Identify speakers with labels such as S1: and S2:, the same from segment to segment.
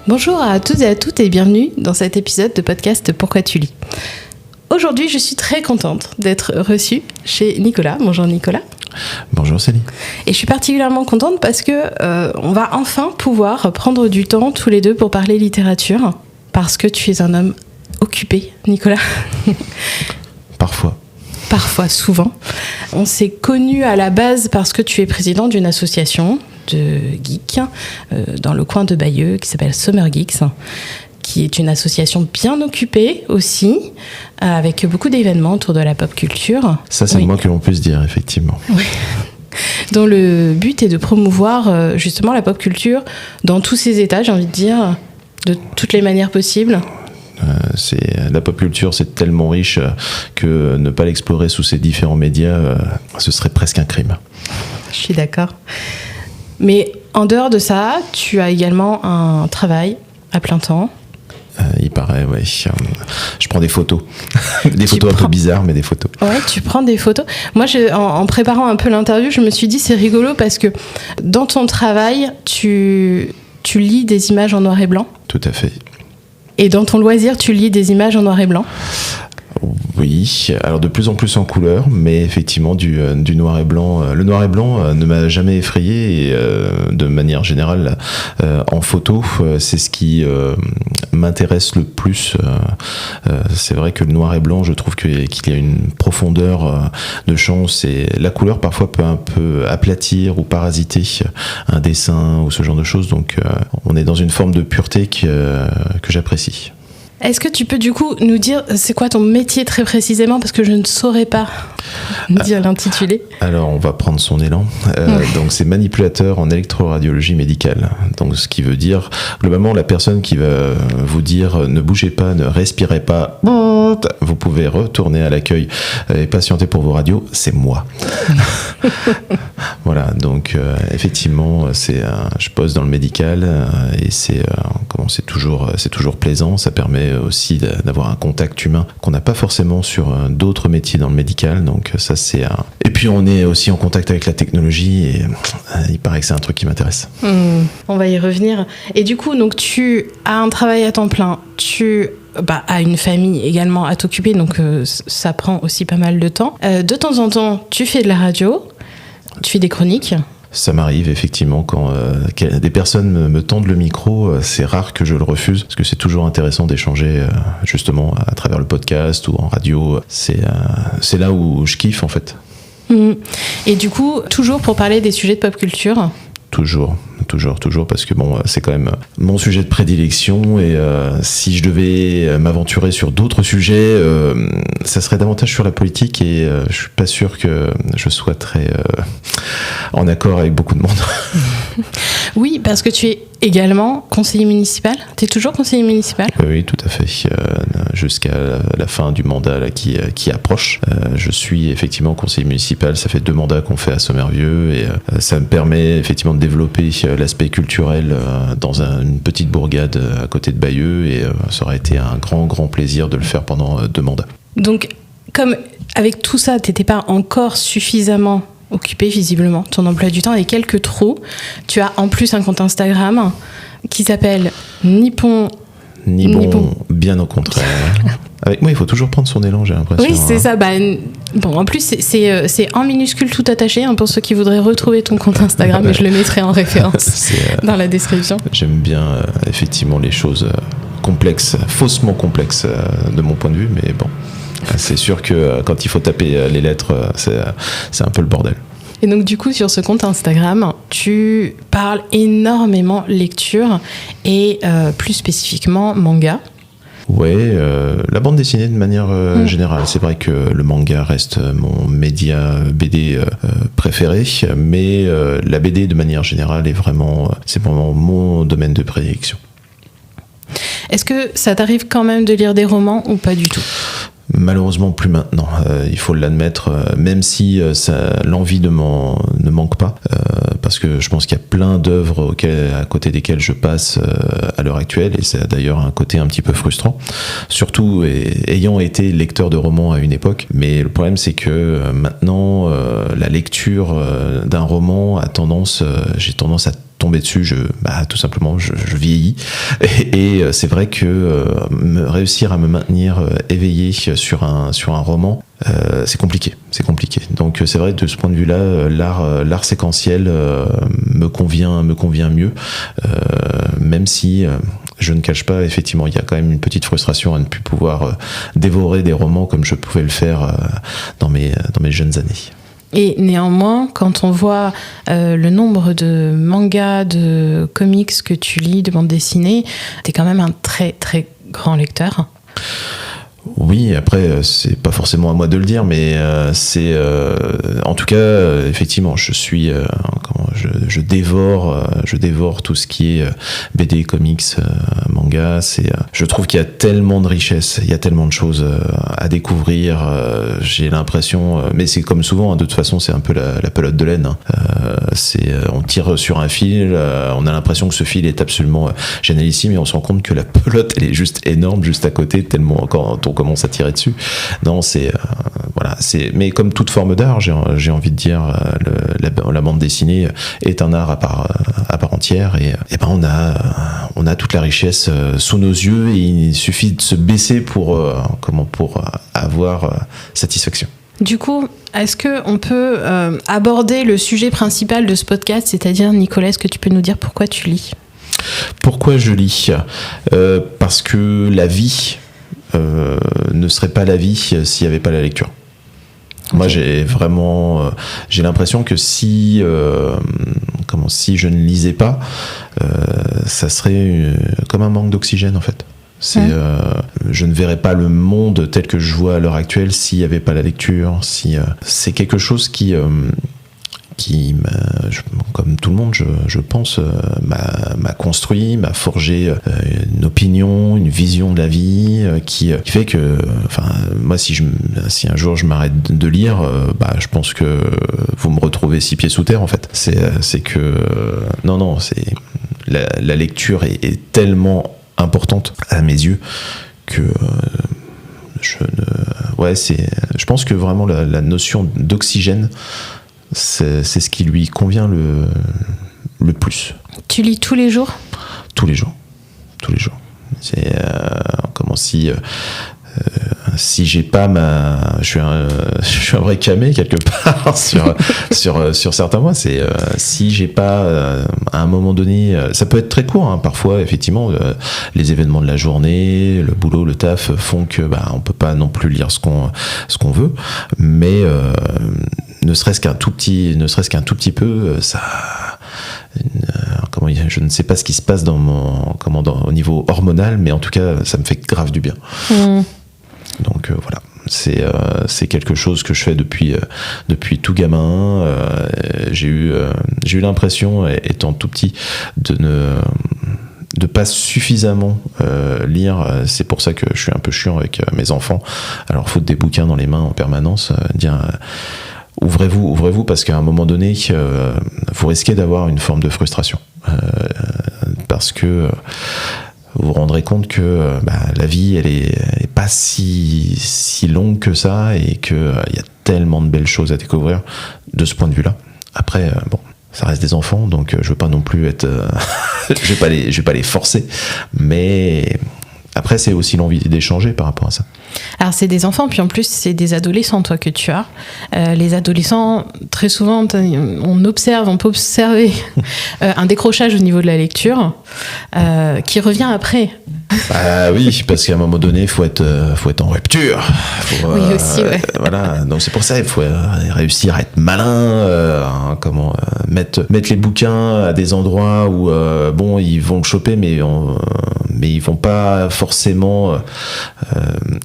S1: Bonjour à tous et à toutes et bienvenue dans cet épisode de podcast Pourquoi tu lis. Aujourd'hui, je suis très contente d'être reçue chez Nicolas. Bonjour Nicolas.
S2: Bonjour Céline.
S1: Et je suis particulièrement contente parce que on va enfin pouvoir prendre du temps tous les deux pour parler littérature, parce que tu es un homme occupé, Nicolas. Parfois, souvent. On s'est connus à la base parce que tu es président d'une association de geeks dans le coin de Bayeux qui s'appelle Summer Geeks, qui est une association bien occupée aussi, avec beaucoup d'événements autour de la pop culture.
S2: Ça, c'est le moins que l'on puisse dire, effectivement.
S1: Oui. Dont le but est de promouvoir justement la pop culture dans tous ses états, j'ai envie de dire, de toutes les manières possibles.
S2: La pop culture, c'est tellement riche que ne pas l'explorer sous ses différents médias, ce serait presque un crime.
S1: Je suis d'accord. Mais en dehors de ça, tu as également un travail à plein temps.
S2: Il paraît, ouais. Je prends des photos. Des photos un peu bizarres, mais des photos.
S1: Ouais, tu prends des photos. Moi, en préparant un peu l'interview, je me suis dit, c'est rigolo parce que dans ton travail, tu lis des images en noir et blanc.
S2: Tout à fait.
S1: Et dans ton loisir, tu lis des images en noir et blanc.
S2: Oui, alors de plus en plus en couleur, mais effectivement du noir et blanc. Le noir et blanc ne m'a jamais effrayé et de manière générale, en photo, c'est ce qui m'intéresse le plus. C'est vrai que le noir et blanc, je trouve qu'il y a une profondeur de champ. La couleur parfois peut un peu aplatir ou parasiter un dessin ou ce genre de choses. Donc on est dans une forme de pureté que j'apprécie.
S1: Est-ce que tu peux du coup nous dire c'est quoi ton métier très précisément, parce que je ne saurais pas dire l'intitulé.
S2: Alors on va prendre son élan. Donc c'est manipulateur en électroradiologie médicale. Donc ce qui veut dire globalement la personne qui va vous dire ne bougez pas, ne respirez pas, vous pouvez retourner à l'accueil et patienter pour vos radios, c'est moi. Voilà, donc effectivement je pose dans le médical et c'est toujours plaisant. Ça permet aussi d'avoir un contact humain qu'on n'a pas forcément sur d'autres métiers dans le médical. Donc ça Et puis on est aussi en contact avec la technologie et il paraît que c'est un truc qui m'intéresse.
S1: On va y revenir. Et du coup, donc tu as un travail à temps plein, tu as une famille également à t'occuper, donc ça prend aussi pas mal de temps. De temps en temps, tu fais de la radio, tu fais des chroniques.
S2: Ça m'arrive effectivement quand des personnes me tendent le micro, c'est rare que je le refuse parce que c'est toujours intéressant d'échanger justement à travers le podcast ou en radio. C'est là où je kiffe en fait.
S1: Et du coup, toujours pour parler des sujets de pop culture.
S2: Toujours, parce que bon, c'est quand même mon sujet de prédilection et si je devais m'aventurer sur d'autres sujets, ça serait davantage sur la politique et je suis pas sûr que je sois très en accord avec beaucoup de monde.
S1: Oui, parce que tu es également conseiller municipal. Tu es toujours conseiller municipal ?
S2: Oui, tout à fait. Jusqu'à la fin du mandat là, qui approche. Je suis effectivement conseiller municipal. Ça fait 2 mandats qu'on fait à Sommervieux et ça me permet effectivement de développer l'aspect culturel dans une petite bourgade à côté de Bayeux et ça aurait été un grand plaisir de le faire pendant 2 mandats.
S1: Donc, comme avec tout ça, tu n'étais pas encore suffisamment occupé visiblement, ton emploi du temps est quelque trop. Tu as en plus un compte Instagram qui s'appelle Nippon.
S2: Bien au contraire. Avec moi, il faut toujours prendre son élan, j'ai l'impression.
S1: Oui, c'est ça. En plus, c'est en minuscule tout attaché, pour ceux qui voudraient retrouver ton compte Instagram, et je le mettrai en référence dans la description. J'aime
S2: bien, effectivement, les choses complexes, faussement complexes de mon point de vue, mais bon, c'est sûr que quand il faut taper les lettres, c'est un peu le bordel.
S1: Et donc du coup, sur ce compte Instagram, tu parles énormément lecture et plus spécifiquement manga.
S2: Ouais, la bande dessinée de manière générale. C'est vrai que le manga reste mon média BD préféré, mais la BD de manière générale c'est vraiment mon domaine de prédilection.
S1: Est-ce que ça t'arrive quand même de lire des romans ou pas du tout ?
S2: Malheureusement plus maintenant, il faut l'admettre, même si l'envie ne manque pas, parce que je pense qu'il y a plein d'œuvres à côté desquelles je passe à l'heure actuelle, et c'est d'ailleurs un côté un petit peu frustrant, surtout ayant été lecteur de romans à une époque. Mais le problème, c'est que maintenant, la lecture d'un roman j'ai tendance à tombé dessus, tout simplement, je vieillis. Et c'est vrai que réussir à me maintenir éveillé sur un roman, c'est compliqué. Donc c'est vrai que de ce point de vue-là, l'art séquentiel me convient mieux, même si je ne cache pas, effectivement, il y a quand même une petite frustration à ne plus pouvoir dévorer des romans comme je pouvais le faire dans mes jeunes années.
S1: Et néanmoins, quand on voit le nombre de mangas, de comics que tu lis, de bandes dessinées, t'es quand même un très très grand lecteur.
S2: Oui, après, c'est pas forcément à moi de le dire, mais c'est... en tout cas, effectivement, je dévore tout ce qui est BD, comics, manga. Je trouve qu'il y a tellement de richesses, il y a tellement de choses à découvrir. J'ai l'impression... mais c'est comme souvent, de toute façon, c'est un peu la pelote de laine. On tire sur un fil, on a l'impression que ce fil est absolument génialissime, et on se rend compte que la pelote, elle est juste énorme, juste à côté, tellement quand on commence à tirer dessus. Non, mais comme toute forme d'art, j'ai envie de dire, la bande dessinée est un art à part entière, et on a toute la richesse sous nos yeux, et il suffit de se baisser pour avoir satisfaction.
S1: Du coup, est-ce qu'on peut aborder le sujet principal de ce podcast, c'est-à-dire, Nicolas, est-ce que tu peux nous dire pourquoi tu lis ?
S2: Pourquoi je lis ? Parce que la vie ne serait pas la vie s'il n'y avait pas la lecture. Okay. Moi, j'ai l'impression que si je ne lisais pas, ça serait comme un manque d'oxygène, en fait. Je ne verrais pas le monde tel que je vois à l'heure actuelle s'il n'y avait pas la lecture. C'est quelque chose qui comme tout le monde, je pense, m'a construit, m'a forgé une opinion, une vision de la vie, qui fait que, moi, si un jour je m'arrête de lire, je pense que vous me retrouvez 6 pieds sous terre, en fait. C'est que non, c'est la lecture est tellement importante à mes yeux que je pense que vraiment la notion d'oxygène, c'est ce qui lui convient le plus.
S1: Tu lis tous les jours ?
S2: Tous les jours. C'est si j'ai pas je suis un vrai camé quelque part sur certains mois. C'est si j'ai pas à un moment donné, ça peut être très court, hein, parfois effectivement, les événements de la journée, le boulot, le taf font que on peut pas non plus lire ce qu'on veut, mais ne serait-ce qu'un tout petit peu, ça. Je ne sais pas ce qui se passe au niveau hormonal, mais en tout cas, ça me fait grave du bien. Donc voilà, c'est quelque chose que je fais depuis tout gamin. J'ai eu l'impression, étant tout petit, de pas suffisamment lire. C'est pour ça que je suis un peu chiant avec mes enfants. Alors foutre des bouquins dans les mains en permanence, dire ouvrez-vous, parce qu'à un moment donné, vous risquez d'avoir une forme de frustration, parce que vous vous rendrez compte que la vie, elle est pas si longue que ça, et qu'il y a tellement de belles choses à découvrir de ce point de vue-là. Après, ça reste des enfants, donc je veux pas non plus être... je vais pas les forcer, mais... Après, c'est aussi l'envie d'échanger par rapport à ça.
S1: Alors, c'est des enfants, puis en plus, c'est des adolescents, toi, que tu as. Les adolescents, très souvent, on peut observer un décrochage au niveau de la lecture qui revient après.
S2: Oui, parce qu'à un moment donné, il faut être en rupture.
S1: Oui, aussi, ouais.
S2: Voilà, donc c'est pour ça, il faut réussir à être malin, mettre les bouquins à des endroits où, ils vont le choper, mais ils vont pas forcément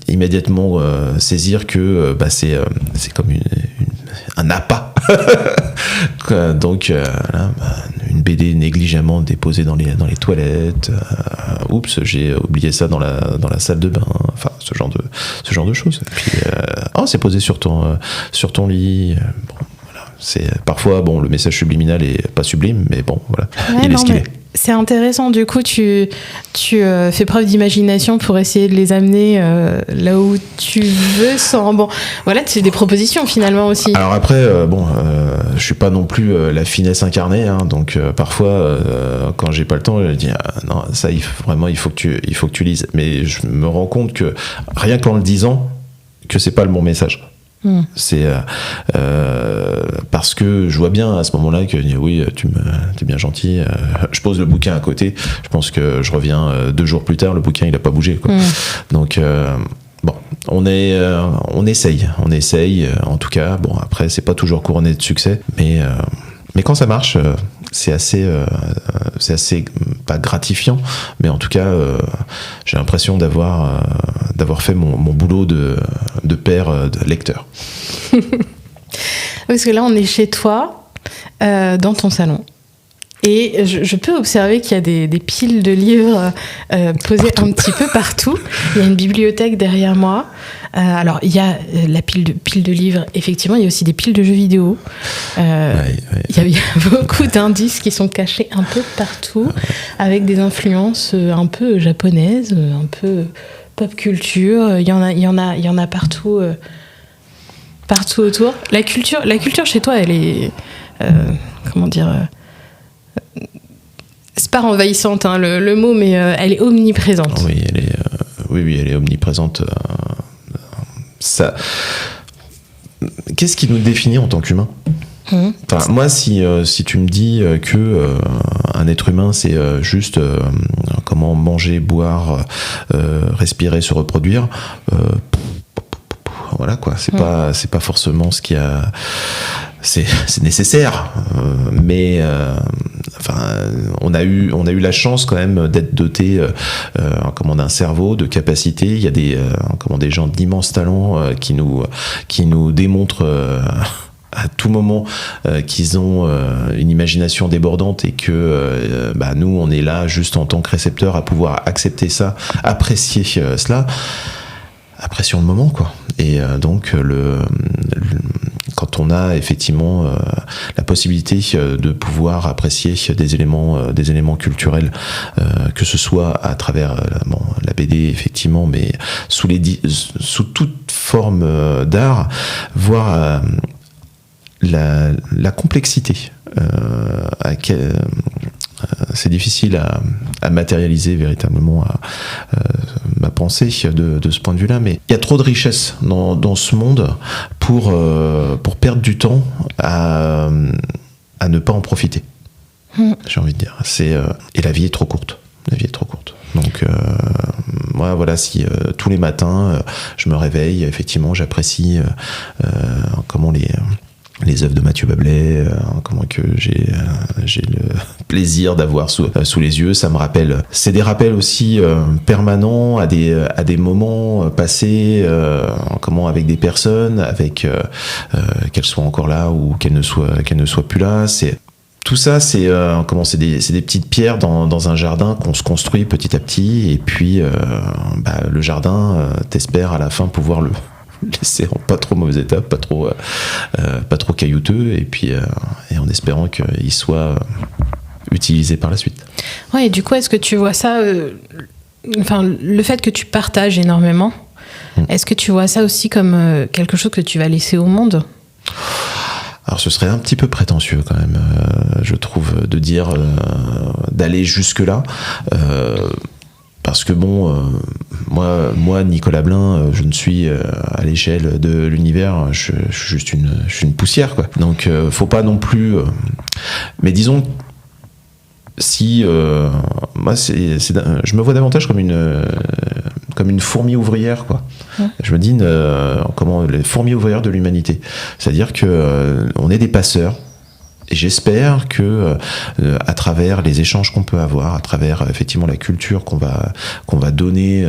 S2: immédiatement saisir que c'est comme un appât. Donc une BD négligemment déposée dans les toilettes, oups, j'ai oublié ça dans la salle de bain, enfin ce genre de choses. Et puis c'est posé sur ton lit. C'est parfois le message subliminal est pas sublime, mais bon, voilà, il est ce qu'il est.
S1: C'est intéressant, du coup, tu fais preuve d'imagination pour essayer de les amener là où tu veux sans... Bon, voilà, c'est des propositions finalement aussi.
S2: Alors après, je suis pas non plus la finesse incarnée, hein, donc parfois, quand j'ai pas le temps, je dis non, ça, il faut que tu lises. Mais je me rends compte que rien qu'en le disant, que c'est pas le bon message. C'est parce que je vois bien à ce moment-là que oui, t'es bien gentil, je pose le bouquin à côté, je pense que je reviens 2 jours plus tard, le bouquin il a pas bougé, quoi. Donc bon, on essaye, en tout cas. Bon, après c'est pas toujours couronné de succès, mais quand ça marche, c'est assez pas gratifiant, mais en tout cas j'ai l'impression d'avoir fait mon boulot de père de lecteur.
S1: Parce que là on est chez toi, dans ton salon, et je peux observer qu'il y a des piles de livres posées partout. Un petit peu partout. Il y a une bibliothèque derrière moi. Alors il y a la pile de livres, effectivement. Il y a aussi des piles de jeux vidéo. Il y a beaucoup d'indices qui sont cachés un peu partout, avec des influences un peu japonaises, un peu pop culture. Il y en a partout, partout autour. La culture chez toi, elle est comment dire, c'est pas envahissante, hein, le mot, mais elle est omniprésente.
S2: Oui, elle est omniprésente. Ça, qu'est-ce qui nous définit en tant qu'humain ? Enfin, moi, si tu me dis que un être humain, c'est juste comment manger, boire, respirer, se reproduire, voilà quoi. C'est pas forcément ce qu'il y a. C'est nécessaire, mais on a eu la chance quand même d'être doté d'un cerveau, de capacités. Il y a des gens d'immenses talents qui nous démontrent à tout moment qu'ils ont une imagination débordante, et que nous on est là juste en tant que récepteur à pouvoir accepter ça, apprécier cela. Apprécions le moment, quoi. Et donc quand on a effectivement la possibilité de pouvoir apprécier des éléments culturels, que ce soit à travers la BD effectivement, mais sous toute forme d'art, voir la complexité, c'est difficile à matérialiser véritablement ma pensée de ce point de vue-là, mais il y a trop de richesse dans ce monde pour perdre du temps à ne pas en profiter. J'ai envie de dire. Et la vie est trop courte. Donc moi, voilà, si tous les matins je me réveille, effectivement, j'apprécie comment les œuvres de Mathieu Bablet, comment que j'ai le plaisir d'avoir sous les yeux. Ça me rappelle, c'est des rappels aussi permanents à des moments passés, avec des personnes, avec qu'elles soient encore là ou qu'elles ne soient plus là. Tout ça, c'est des petites pierres dans un jardin qu'on se construit petit à petit, et puis le jardin, t'espères à la fin pouvoir le laisser en pas trop mauvais état, pas trop caillouteux, et puis et en espérant qu'il soit utilisé par la suite.
S1: Ouais, et du coup, est-ce que tu vois ça, le fait que tu partages énormément, est-ce que tu vois ça aussi comme quelque chose que tu vas laisser au monde ?
S2: Alors ce serait un petit peu prétentieux quand même, je trouve, de dire d'aller jusque-là. Parce que moi, Nicolas Blin, je ne suis à l'échelle de l'univers, je suis juste une poussière, quoi. Donc, faut pas non plus. Mais disons, si moi, je me vois davantage comme une fourmi ouvrière, quoi. Je me dis les fourmis ouvrières de l'humanité. C'est-à-dire que on est des passeurs. Et j'espère que à travers les échanges qu'on peut avoir, à travers effectivement la culture qu'on va donner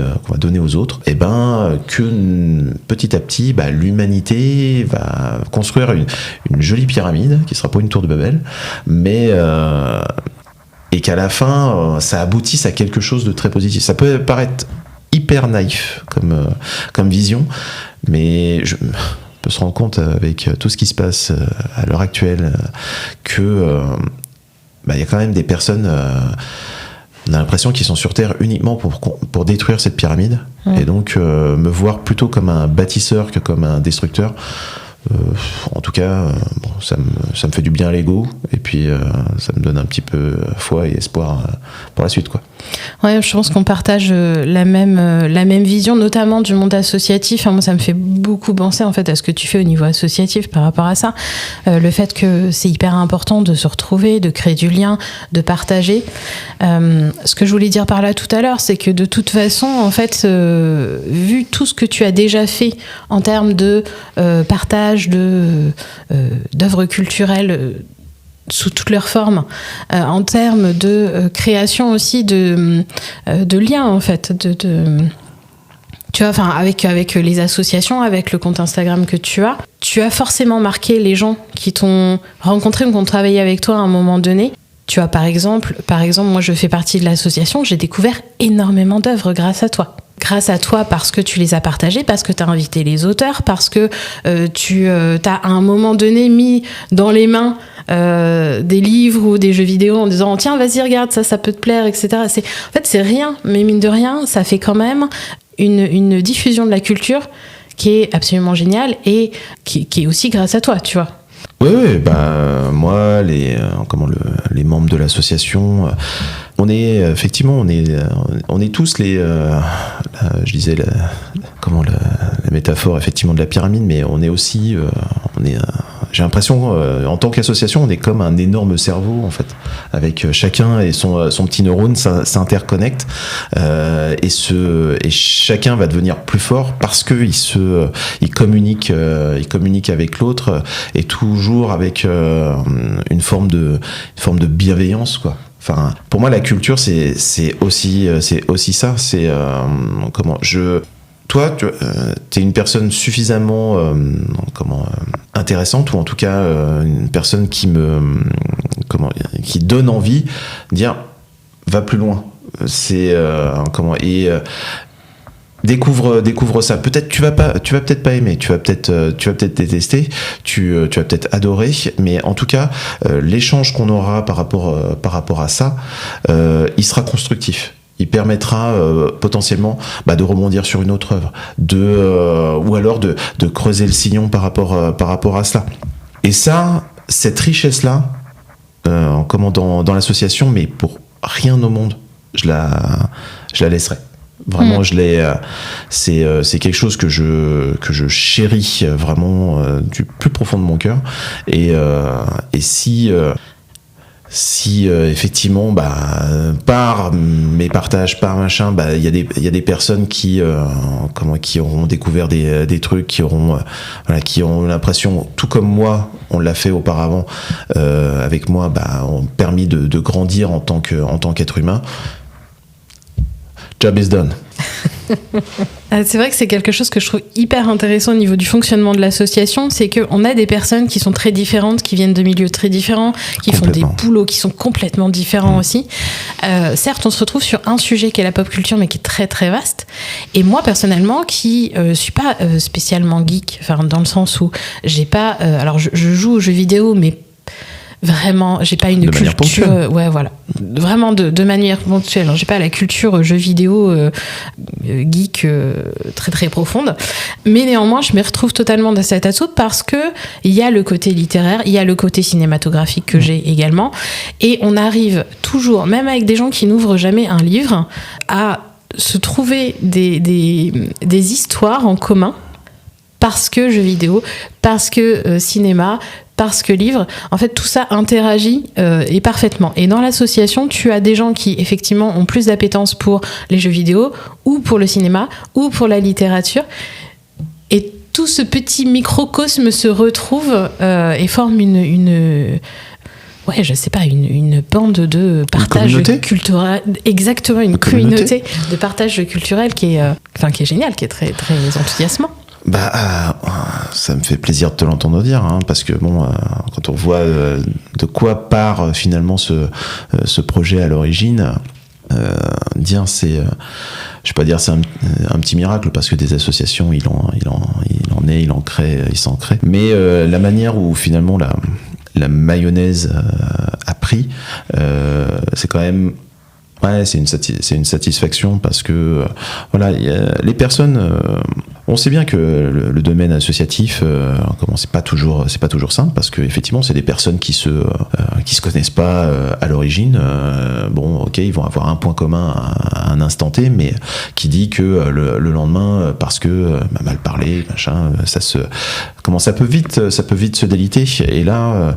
S2: aux autres, que petit à petit, l'humanité va construire une jolie pyramide qui sera pas une tour de Babel, mais et qu'à la fin ça aboutisse à quelque chose de très positif. Ça peut paraître hyper naïf comme vision, mais peut se rendre compte avec tout ce qui se passe à l'heure actuelle que il y a quand même des personnes, on a l'impression qu'ils sont sur Terre uniquement pour détruire cette pyramide. Et donc, me voir plutôt comme un bâtisseur que comme un destructeur, en tout cas, ça me fait du bien à l'ego, et puis ça me donne un petit peu foi et espoir pour la suite, quoi.
S1: Ouais, je pense qu'on partage la même vision, notamment du monde associatif. Enfin, moi, ça me fait beaucoup penser en fait à ce que tu fais au niveau associatif par rapport à ça. Le fait que c'est hyper important de se retrouver, de créer du lien, de partager. Ce que je voulais dire par là tout à l'heure, c'est que de toute façon, en fait, vu tout ce que tu as déjà fait en termes de partage d'œuvres culturelles sous toutes leurs formes, en termes de création aussi de liens en fait, tu vois, enfin avec les associations, avec le compte Instagram que tu as forcément marqué les gens qui t'ont rencontré ou qui ont travaillé avec toi à un moment donné. Tu vois, par exemple, moi je fais partie de l'association, j'ai découvert énormément d'œuvres grâce à toi. Grâce à toi, parce que tu les as partagées, parce que tu as invité les auteurs, parce que tu as à un moment donné mis dans les mains des livres ou des jeux vidéo en disant tiens, vas-y, regarde, ça peut te plaire, etc. En fait, c'est rien, mais mine de rien, ça fait quand même une diffusion de la culture qui est absolument géniale et qui est aussi grâce à toi, tu vois.
S2: Oui, moi, les membres de l'association, on est effectivement, on est tous je disais la métaphore effectivement de la pyramide, mais on est aussi, j'ai l'impression, en tant qu'association, on est comme un énorme cerveau en fait, avec chacun et son petit neurone s'interconnecte, et chacun va devenir plus fort parce que il communique avec l'autre, et toujours avec une forme de bienveillance, quoi. Enfin, pour moi, la culture, c'est aussi ça. C'est toi, t'es une personne suffisamment intéressante, ou en tout cas une personne qui donne envie de dire va plus loin. Découvre ça. Peut-être tu vas peut-être pas aimer, tu vas peut-être détester, tu vas peut-être adorer, mais en tout cas l'échange qu'on aura par rapport à ça, il sera constructif. Il permettra potentiellement de rebondir sur une autre œuvre, ou alors de creuser le sillon par rapport à cela. Et ça, cette richesse-là, dans l'association, mais pour rien au monde, je la laisserai. Vraiment, c'est quelque chose que je chéris vraiment du plus profond de mon cœur. Et si effectivement par mes partages, par machin, il y a des personnes qui auront découvert des trucs, qui auront l'impression, tout comme moi on l'a fait auparavant avec moi, ont permis de grandir en tant qu'être humain. Job is done.
S1: C'est vrai que c'est quelque chose que je trouve hyper intéressant au niveau du fonctionnement de l'association, c'est qu'on a des personnes qui sont très différentes, qui viennent de milieux très différents, qui font des boulots qui sont complètement différents aussi. Certes, on se retrouve sur un sujet qui est la pop culture, mais qui est très très vaste. Et moi personnellement, qui suis pas spécialement geek, enfin dans le sens où j'ai pas, alors je joue aux jeux vidéo, mais vraiment, j'ai pas une culture, ouais, voilà, vraiment de manière ponctuelle. J'ai pas la culture jeux vidéo geek très très profonde, mais néanmoins, je me retrouve totalement dans cet assaut parce que il y a le côté littéraire, il y a le côté cinématographique que j'ai également, et on arrive toujours, même avec des gens qui n'ouvrent jamais un livre, à se trouver des histoires en commun parce que jeux vidéo, parce que cinéma, parce que livre, en fait tout ça interagit et parfaitement. Et dans l'association, tu as des gens qui effectivement ont plus d'appétence pour les jeux vidéo, ou pour le cinéma, ou pour la littérature. Et tout ce petit microcosme se retrouve et forme une bande de partage culturel. Exactement, une communauté de partage culturel qui est géniale, qui est très, très enthousiasmant.
S2: Ça me fait plaisir de te l'entendre dire, parce que quand on voit de quoi part finalement ce projet à l'origine, dire je vais pas dire c'est un petit miracle, parce que des associations il en crée, il s'en crée, mais la manière où finalement la mayonnaise a prix, c'est quand même... Ouais, c'est une satisfaction parce que voilà, les personnes, on sait bien que le domaine associatif, c'est pas toujours simple parce que effectivement, c'est des personnes qui se connaissent pas à l'origine. Bon, ok, ils vont avoir un point commun à un instant T, mais qui dit que le lendemain, parce que mal parlé, machin, ça peut vite se déliter. Et là,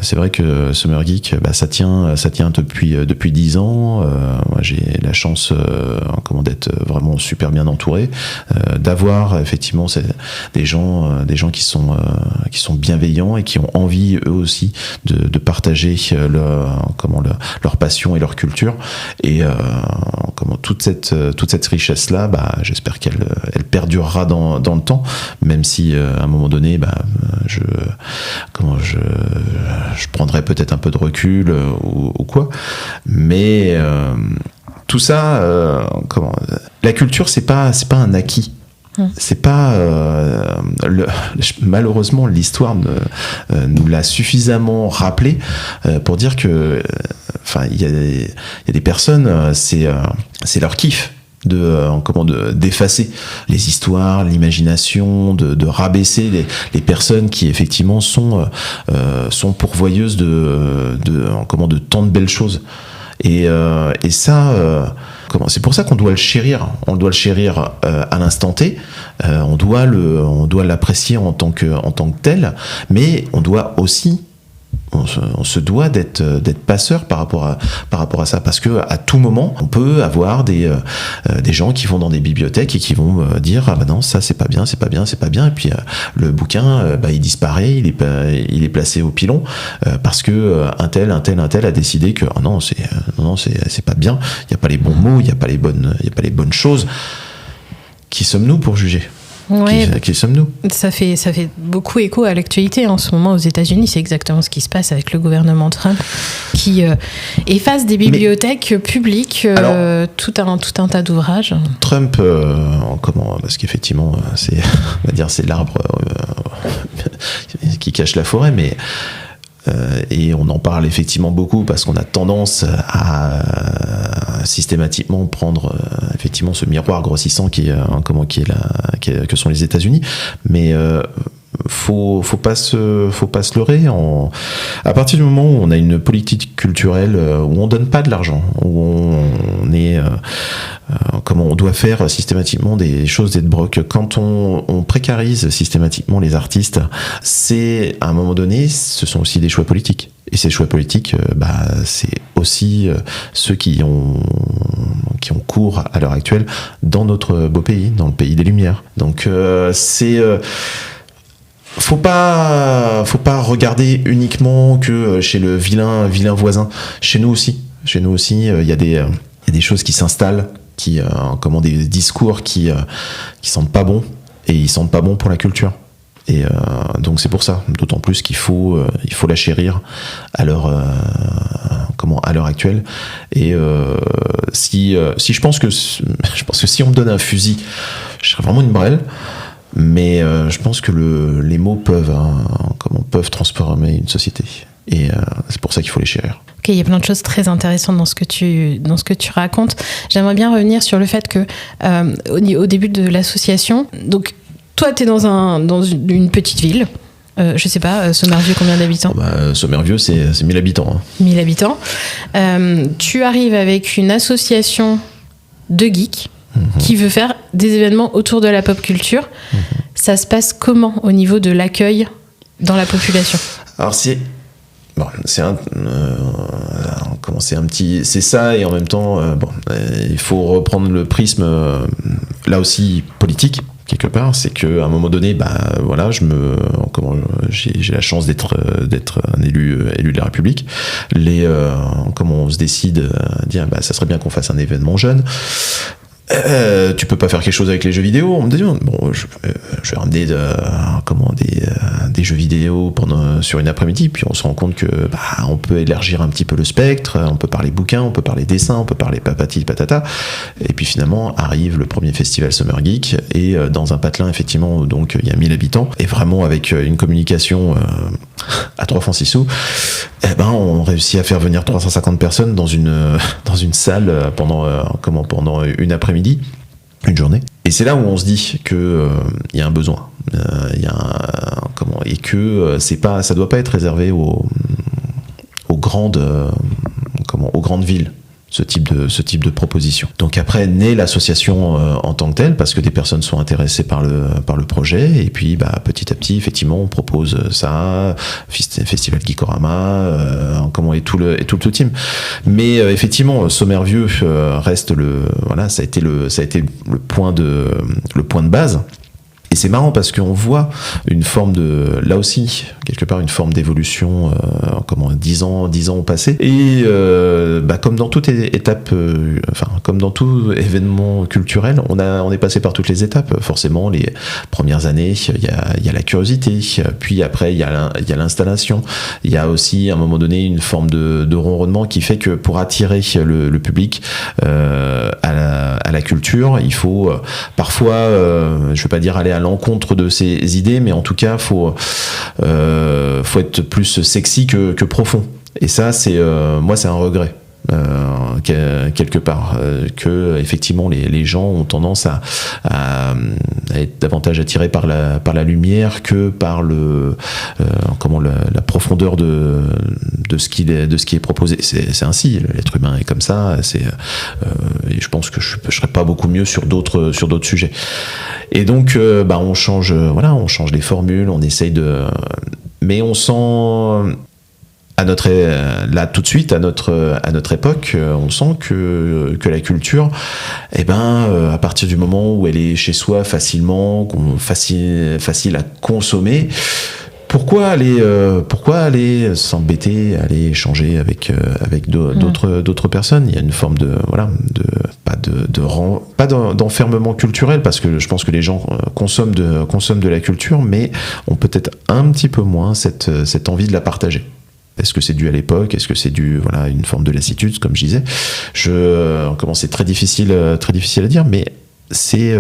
S2: c'est vrai que Summer Geek, ça tient depuis 10 ans. Moi, j'ai la chance d'être vraiment super bien entouré, d'avoir effectivement des gens qui sont bienveillants et qui ont envie eux aussi de partager leur passion et leur culture. Et toute cette richesse là, j'espère qu'elle perdurera dans le temps, même si à un moment donné, je prendrai peut-être un peu de recul ou quoi, mais tout ça, la culture, c'est pas un acquis. C'est pas malheureusement l'histoire nous l'a suffisamment rappelé pour dire que il y a des personnes, c'est leur kiff d'effacer les histoires, l'imagination, de rabaisser les personnes qui effectivement sont pourvoyeuses de tant de belles choses. Et ça, c'est pour ça qu'on doit le chérir. On doit le chérir à l'instant T. On doit l'apprécier en tant que tel. Mais on doit aussi, on se doit d'être passeur par rapport à ça, parce que à tout moment on peut avoir des gens qui vont dans des bibliothèques et qui vont dire non, ça c'est pas bien, et puis le bouquin il disparaît, il est placé au pilon parce que un tel a décidé que non, c'est pas bien, il y a pas les bons mots, il y a pas les bonnes choses. Qui sommes-nous pour juger?
S1: Ouais,
S2: qui sommes-nous?
S1: Ça fait beaucoup écho à l'actualité en ce moment aux États-Unis. C'est exactement ce qui se passe avec le gouvernement Trump qui efface des bibliothèques publiques, tout un tas d'ouvrages.
S2: Trump, parce qu'effectivement, c'est l'arbre qui cache la forêt, mais et on en parle effectivement beaucoup parce qu'on a tendance à systématiquement prendre effectivement ce miroir grossissant que sont les États-Unis, mais faut pas se leurrer. À partir du moment où on a une politique culturelle où on donne pas de l'argent, où on doit faire systématiquement des choses d'être broc, quand on précarise systématiquement les artistes, c'est à un moment donné, ce sont aussi des choix politiques. Et ces choix politiques, c'est aussi ceux qui ont cours à l'heure actuelle dans notre beau pays, dans le pays des Lumières. Donc faut pas regarder uniquement que chez le vilain voisin. Chez nous aussi, il y a des choses qui s'installent, des discours qui sentent pas bon, et ils sentent pas bon pour la culture. Et donc c'est pour ça, d'autant plus qu'il faut la chérir à l'heure actuelle. Et je pense que si on me donne un fusil, je serais vraiment une brêle. Mais je pense que les mots peuvent transformer une société. Et c'est pour ça qu'il faut les chérir.
S1: Ok, il y a plein de choses très intéressantes dans ce que tu racontes. J'aimerais bien revenir sur le fait que au début de l'association, donc toi tu es dans une petite ville. Je sais pas, Sommervieux, combien d'habitants?
S2: Sommervieux, c'est 1000 habitants.
S1: 1000 habitants. Tu arrives avec une association de geeks qui veut faire des événements autour de la pop culture. Ça se passe comment au niveau de l'accueil dans la population? Alors
S2: c'est ça, et en même temps il faut reprendre le prisme là aussi politique quelque part. C'est que à un moment donné, j'ai la chance d'être un élu de la République. On se décide à dire ça serait bien qu'on fasse un événement jeune. Tu peux pas faire quelque chose avec les jeux vidéo? On me dit je vais ramener des jeux vidéo sur une après-midi, puis on se rend compte que on peut élargir un petit peu le spectre, on peut parler bouquins, on peut parler dessin, on peut parler papati patata, et puis finalement arrive le premier festival Summer Geek, et dans un patelin effectivement donc il y a 1000 habitants, et vraiment avec une communication à 3 francs 6 sous, on réussit à faire venir 350 personnes dans une salle pendant une après-midi, une journée. Et c'est là où on se dit que il y a un besoin, et que ça doit pas être réservé aux grandes villes. Ce type de proposition. Donc après naît l'association en tant que telle, parce que des personnes sont intéressées par le projet, et puis petit à petit effectivement on propose ça, Festival Geekorama, et tout le team. Mais effectivement Sommervieux reste ça a été le point de base. Et c'est marrant parce qu'on voit une forme là aussi, quelque part, une forme d'évolution, 10 ans au passé. Et comme dans toute étape, comme dans tout événement culturel, on est passé par toutes les étapes. Forcément, les premières années, il y a la curiosité, puis après, il y a l'installation. Il y a aussi, à un moment donné, une forme de ronronnement qui fait que pour attirer le public à la culture, il faut parfois, je ne veux pas dire aller à l'encontre de ses idées, mais en tout cas faut être plus sexy que profond. Et ça c'est moi c'est un regret quelque part, que effectivement les gens ont tendance à être davantage attirés par la lumière que par la profondeur de ce qui est proposé. C'est ainsi, l'être humain est comme ça. Et je pense que je serais pas beaucoup mieux sur d'autres sujets. Et donc on change les formules, on essaye mais on sent là tout de suite à notre époque, on sent que la culture, à partir du moment où elle est chez soi facile à consommer, pourquoi aller s'embêter, aller échanger avec d'autres personnes? Il y a une forme pas d'enfermement culturel, parce que je pense que les gens consomment de la culture, mais ont peut-être un petit peu moins cette envie de la partager. Est-ce que c'est dû à l'époque? Est-ce que c'est dû à une forme de lassitude, comme je disais? C'est très difficile à dire, mais c'est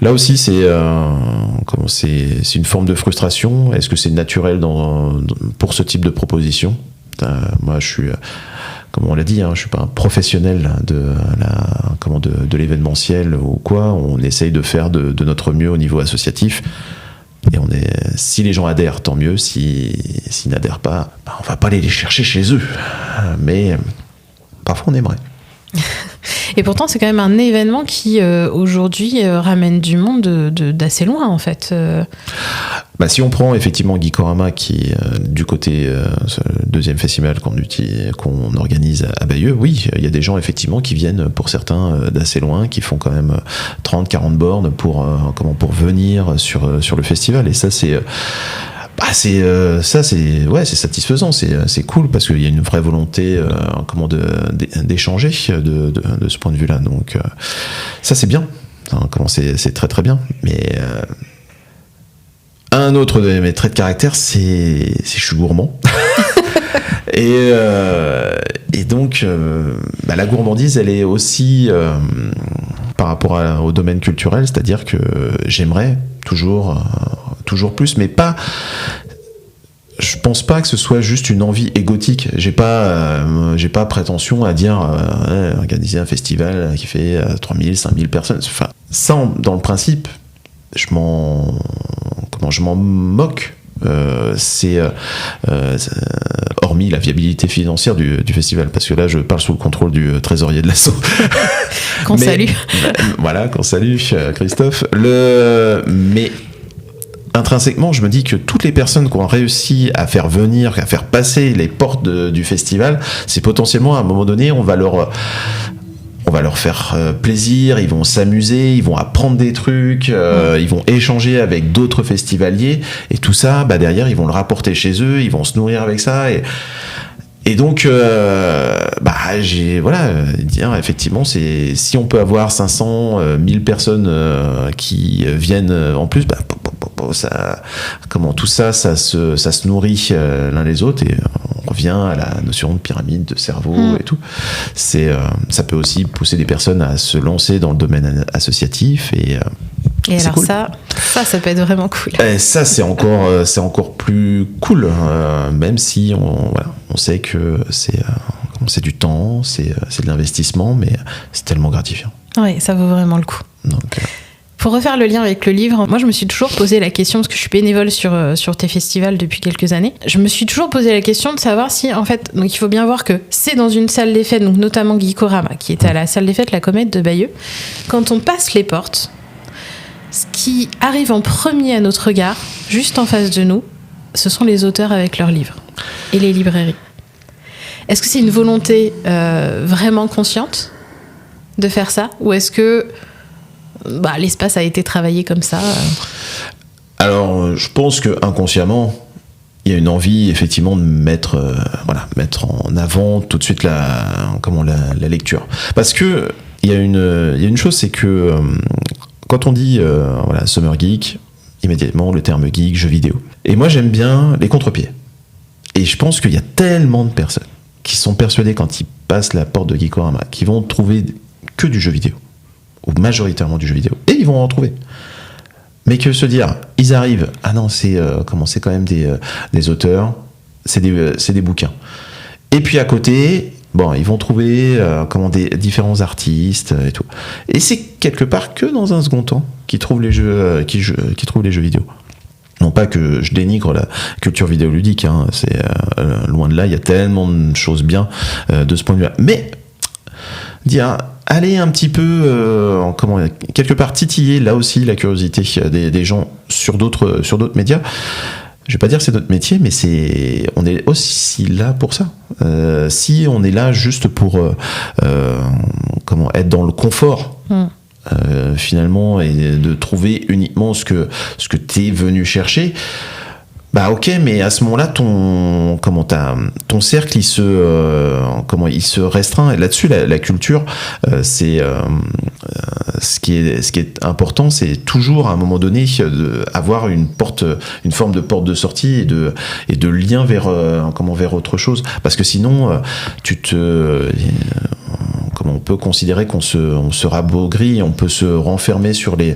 S2: là aussi c'est une forme de frustration. Est-ce que c'est naturel pour ce type de proposition? Moi, je suis, comme on l'a dit, je suis pas un professionnel de l'événementiel ou quoi. On essaye de faire de notre mieux au niveau associatif. Et si les gens adhèrent, tant mieux. S'ils n'adhèrent pas, on va pas aller les chercher chez eux. Mais parfois on aimerait.
S1: Et pourtant, c'est quand même un événement qui, aujourd'hui, ramène du monde d'assez loin, en fait.
S2: Si on prend effectivement Geekorama, qui du côté deuxième festival qu'on organise à Bayeux, oui, il y a des gens effectivement qui viennent, pour certains, d'assez loin, qui font quand même 30-40 bornes pour venir sur le festival. Et ça, c'est satisfaisant, c'est cool, parce qu'il y a une vraie volonté d'échanger de ce point de vue-là. Donc ça, c'est bien. C'est très très bien. Mais un autre de mes traits de caractère, c'est je suis gourmand. Et donc la gourmandise, elle est aussi par rapport au domaine culturel, c'est-à-dire que j'aimerais toujours plus, mais pas. Je pense pas que ce soit juste une envie égotique. J'ai pas prétention à dire organiser un festival qui fait 3000, 5000 personnes. Enfin, ça, dans le principe, je m'en moque. Hormis la viabilité financière du festival, parce que là je parle sous le contrôle du trésorier de l'asso.
S1: Qu'on salue.
S2: Voilà, qu'on salue, Christophe. Mais intrinsèquement, je me dis que toutes les personnes qui ont réussi à faire passer les portes du festival, c'est potentiellement à un moment donné, on va leur faire plaisir, ils vont s'amuser, ils vont apprendre des trucs, ils vont échanger avec d'autres festivaliers, et tout ça, derrière, ils vont le rapporter chez eux, ils vont se nourrir avec ça, et donc, dire effectivement, si on peut avoir 500, 1000 personnes qui viennent en plus, tout ça se nourrit l'un les autres, et on revient à la notion de pyramide de cerveau et tout. Ça peut aussi pousser des personnes à se lancer dans le domaine associatif, et
S1: Et alors
S2: cool.
S1: ça peut être vraiment cool.
S2: Et ça, c'est encore plus cool, même si on sait que c'est du temps, c'est de l'investissement, mais c'est tellement gratifiant.
S1: Oui, ça vaut vraiment le coup.
S2: Donc,
S1: pour refaire le lien avec le livre, moi je me suis toujours posé la question, parce que je suis bénévole sur tes festivals depuis quelques années, je me suis toujours posé la question de savoir si, en fait, donc il faut bien voir que c'est dans une salle des fêtes, donc notamment Geekorama, qui était à la salle des fêtes La Comète de Bayeux. Quand on passe les portes, ce qui arrive en premier à notre regard, juste en face de nous, ce sont les auteurs avec leurs livres et les librairies. Est-ce que c'est une volonté vraiment consciente de faire ça, ou est-ce que l'espace a été travaillé comme ça
S2: Alors, je pense que inconsciemment, il y a une envie effectivement de mettre en avant tout de suite la lecture. Parce que il y a une chose, c'est que quand on dit Summer Geek, immédiatement le terme geek, jeu vidéo. Et moi j'aime bien les contre-pieds. Et je pense qu'il y a tellement de personnes qui sont persuadées quand ils passent la porte de Geekorama, qui vont trouver que du jeu vidéo, ou majoritairement du jeu vidéo, et ils vont en trouver. Mais que se dire, ils arrivent, c'est quand même des auteurs, c'est des bouquins. Et puis à côté, ils vont trouver des différents artistes et tout. Et c'est quelque part que dans un second temps qu'ils trouvent les jeux vidéo. Non pas que je dénigre la culture vidéoludique, c'est loin de là, il y a tellement de choses bien de ce point de vue-là. Mais dire, allez un petit peu, quelque part titiller là aussi la curiosité des gens sur d'autres médias. Je vais pas dire que c'est notre métier, mais on est aussi là pour ça. Si on est là juste pour être dans le confort, finalement, et de trouver uniquement ce que t'es venu chercher, ok, mais à ce moment-là, ton cercle, il se restreint. Et là-dessus, la culture, c'est ce qui est important, c'est toujours à un moment donné avoir une forme de porte de sortie et de lien vers autre chose. Parce que sinon, on peut considérer qu'on se rabougrit, on peut se renfermer sur les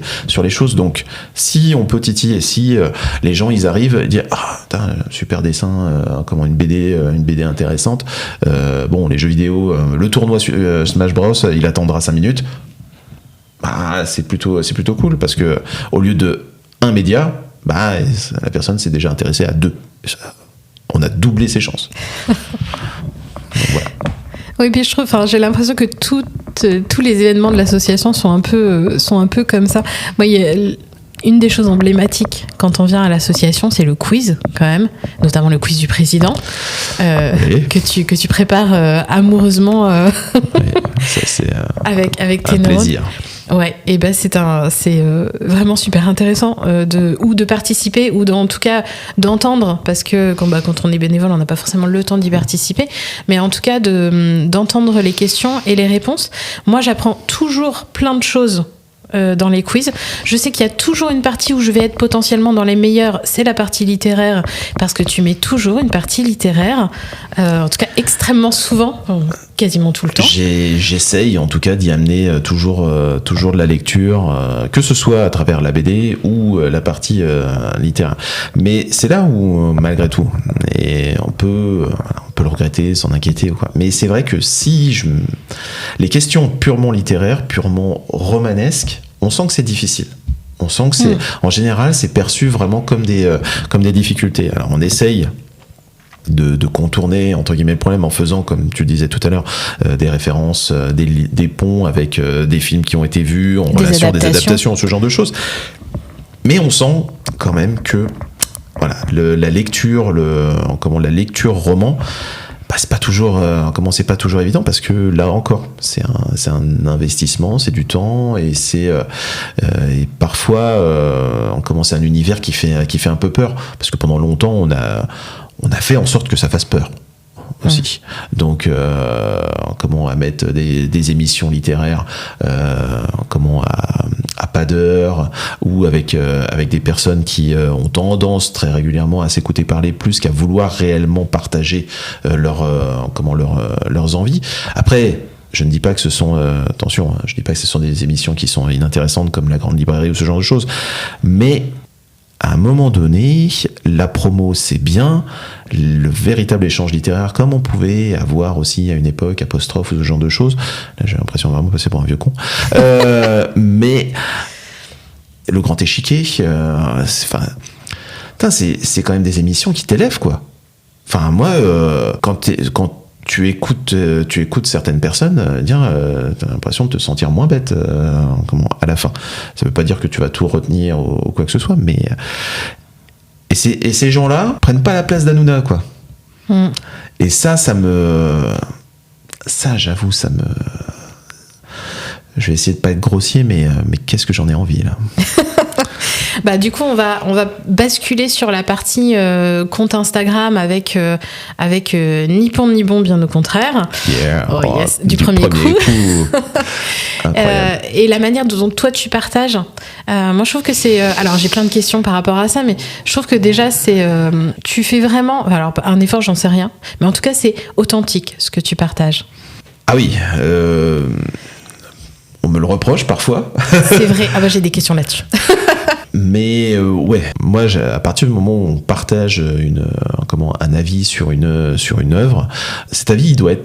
S2: choses. Donc, si on peut titiller, si les gens ils arrivent et dire super dessin, une BD intéressante. Les jeux vidéo, le tournoi Smash Bros, il attendra 5 minutes. C'est plutôt cool parce que au lieu de un média, la personne s'est déjà intéressée à 2. On a doublé ses chances. Donc, voilà.
S1: Oui, puis j'ai l'impression que tous les événements de l'association sont un peu comme ça. Moi, il y a une des choses emblématiques quand on vient à l'association, c'est le quiz, quand même, notamment le quiz du président, que tu prépares amoureusement
S2: c'est
S1: avec tes
S2: un
S1: neurones.
S2: plaisir.
S1: Ouais, et c'est vraiment super intéressant de participer ou en tout cas d'entendre, parce que quand on est bénévole, on n'a pas forcément le temps d'y participer, mais en tout cas d'entendre les questions et les réponses. Moi, j'apprends toujours plein de choses dans les quiz. Je sais qu'il y a toujours une partie où je vais être potentiellement dans les meilleurs, c'est la partie littéraire, parce que tu mets toujours une partie littéraire, en tout cas extrêmement souvent, quasiment tout le temps.
S2: J'essaye en tout cas d'y amener toujours de la lecture, que ce soit à travers la BD ou la partie littéraire. Mais c'est là où, malgré tout, et on peut le regretter, s'en inquiéter ou quoi. Mais c'est vrai que les questions purement littéraires, purement romanesques, on sent que c'est difficile. On sent que en général, c'est perçu vraiment comme des difficultés. Alors on essaye de contourner entre guillemets le problème en faisant, comme tu le disais tout à l'heure, des références, des ponts avec des films qui ont été vus en relation des adaptations, ce genre de choses. Mais on sent quand même que la lecture roman, c'est pas toujours évident, parce que là encore c'est un investissement, c'est du temps, et et parfois c'est un univers qui fait un peu peur, parce que pendant longtemps on a fait en sorte que ça fasse peur aussi. Donc à mettre des émissions littéraires à pas d'heure, ou avec des personnes qui ont tendance très régulièrement à s'écouter parler plus qu'à vouloir réellement partager leurs envies. Après, Je ne dis pas que ce sont, attention, je dis pas que ce sont des émissions qui sont inintéressantes comme La Grande Librairie ou ce genre de choses, mais à un moment donné, la promo c'est bien, le véritable échange littéraire, comme on pouvait avoir aussi à une époque, apostrophe ou ce genre de choses, là j'ai l'impression de vraiment passer pour un vieux con, mais le Grand Échiquier, c'est quand même des émissions qui t'élèvent, quoi. Enfin, moi, quand tu écoutes certaines personnes, t'as l'impression de te sentir moins bête à la fin. Ça veut pas dire que tu vas tout retenir ou quoi que ce soit, mais et ces gens-là prennent pas la place d'Hanouna, quoi. Et j'avoue, je vais essayer de pas être grossier, mais qu'est-ce que j'en ai envie là.
S1: Bah, du coup, on va basculer sur la partie compte Instagram avec ni pont ni bon, bien au contraire.
S2: Yeah.
S1: Yes, du premier coup. Et la manière dont toi tu partages, moi je trouve que c'est... alors j'ai plein de questions par rapport à ça, mais je trouve que déjà tu fais vraiment... Alors un effort, j'en sais rien, mais en tout cas c'est authentique ce que tu partages.
S2: Ah oui, on me le reproche parfois.
S1: C'est vrai, j'ai des questions là-dessus.
S2: Mais ouais, moi, à partir du moment où on partage un avis sur une œuvre, cet avis, il doit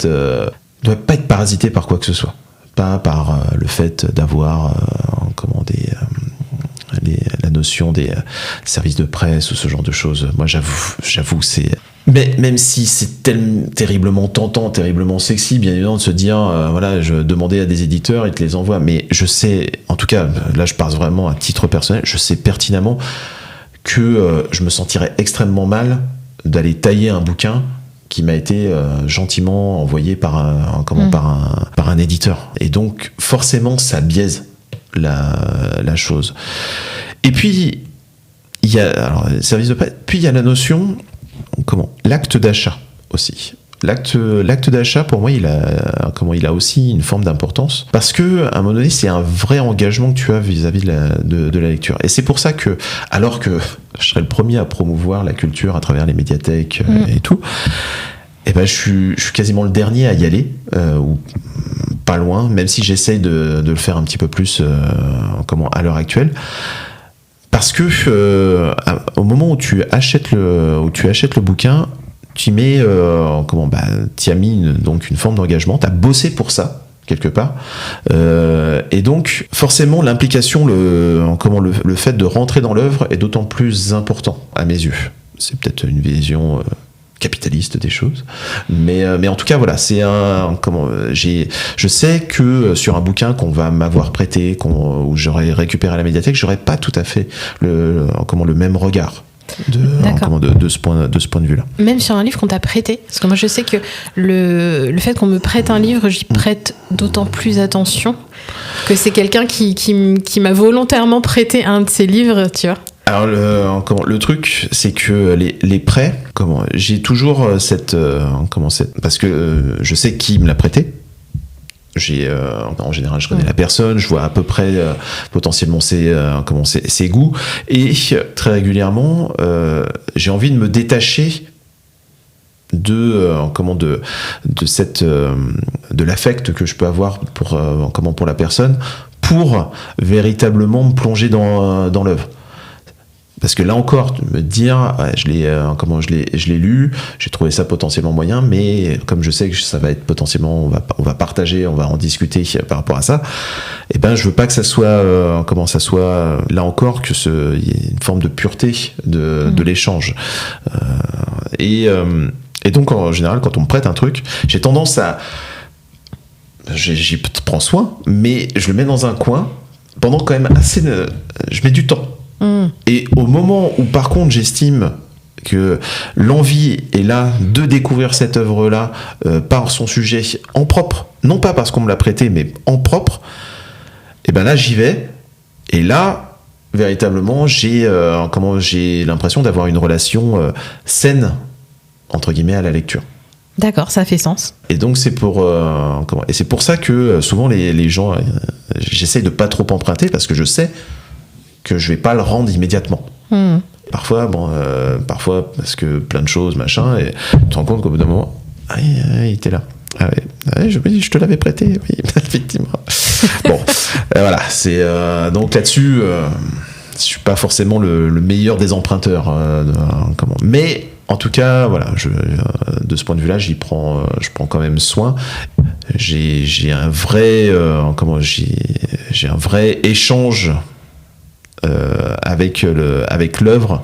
S2: pas être parasité par quoi que ce soit, pas par le fait d'avoir la notion des services de presse ou ce genre de choses. Moi, j'avoue, c'est... Mais même si c'est terriblement tentant, terriblement sexy, bien évidemment, de se dire, je demandais à des éditeurs, ils te les envoient. Mais je sais, en tout cas, là je parle vraiment à titre personnel, je sais pertinemment que je me sentirais extrêmement mal d'aller tailler un bouquin qui m'a été gentiment envoyé par un éditeur. Et donc, forcément, ça biaise la chose. Et puis, il y a service de presse, puis il y a la notion... l'acte d'achat aussi. L'acte d'achat, pour moi, il a aussi une forme d'importance, parce que à un moment donné, c'est un vrai engagement que tu as vis-à-vis de la lecture. Et c'est pour ça que, alors que je serais le premier à promouvoir la culture à travers les médiathèques et tout, je suis quasiment le dernier à y aller, ou pas loin, même si j'essaye de le faire un petit peu plus à l'heure actuelle. Parce que au moment où tu achètes le bouquin, tu mets t'y as mis une forme d'engagement, t'as bossé pour ça quelque part, et donc forcément l'implication, le fait de rentrer dans l'œuvre est d'autant plus important à mes yeux. C'est peut-être une vision capitaliste des choses, mais en tout cas voilà, c'est je sais que sur un bouquin qu'on va m'avoir prêté, où j'aurais récupéré à la médiathèque, j'aurais pas tout à fait le même regard de ce point de vue là. Même
S1: sur un livre qu'on t'a prêté, parce que moi je sais que le fait qu'on me prête un livre, j'y prête d'autant plus attention que c'est quelqu'un qui m'a volontairement prêté un de ses livres, tu vois.
S2: Alors le truc, c'est que les prêts, j'ai toujours parce que je sais qui me l'a prêté. En général, je connais la personne, je vois à peu près potentiellement ses goûts, et très régulièrement, j'ai envie de me détacher de l'affect que je peux avoir pour la personne, pour véritablement me plonger dans l'œuvre. Parce que là encore, me dire, je l'ai lu, j'ai trouvé ça potentiellement moyen, mais comme je sais que ça va être potentiellement, on va partager, on va en discuter par rapport à ça, je veux pas que ça soit, là encore, il y ait une forme de pureté de l'échange. Et donc, en général, quand on me prête un truc, j'ai tendance à... J'y prends soin, mais je le mets dans un coin, pendant quand même je mets du temps. Et au moment où par contre j'estime que l'envie est là de découvrir cette œuvre-là par son sujet en propre, non pas parce qu'on me l'a prêté, mais en propre, là j'y vais, et là véritablement j'ai l'impression d'avoir une relation saine entre guillemets à la lecture.
S1: D'accord, ça fait sens.
S2: Et donc c'est pour ça que souvent les gens, j'essaye de pas trop emprunter, parce que je sais que je vais pas le rendre immédiatement. Parfois parce que plein de choses, machin, et tu te rends compte qu'au bout d'un moment, il était là. Ah ouais, je te l'avais prêté, oui, effectivement. Bon, voilà, c'est donc là-dessus, je suis pas forcément le meilleur des emprunteurs, mais en tout cas, voilà, de ce point de vue-là, je prends quand même soin. J'ai un vrai, j'ai un vrai échange avec l'œuvre,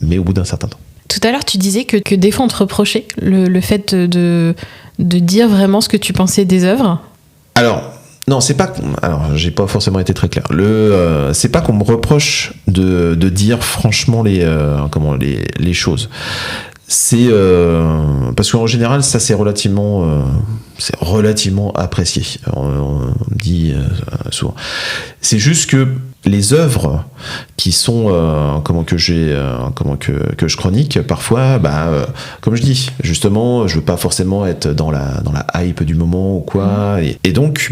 S2: mais au bout d'un certain temps.
S1: Tout à l'heure, tu disais que des fois on te reprochait le fait de dire vraiment ce que tu pensais des œuvres.
S2: Alors, non, c'est pas. Alors, j'ai pas forcément été très clair. C'est pas qu'on me reproche de dire franchement les choses. C'est parce qu'en général, ça c'est relativement apprécié. On dit souvent. C'est juste que les œuvres qui sont que je chronique parfois, comme je dis, justement, je veux pas forcément être dans la hype du moment ou quoi, et donc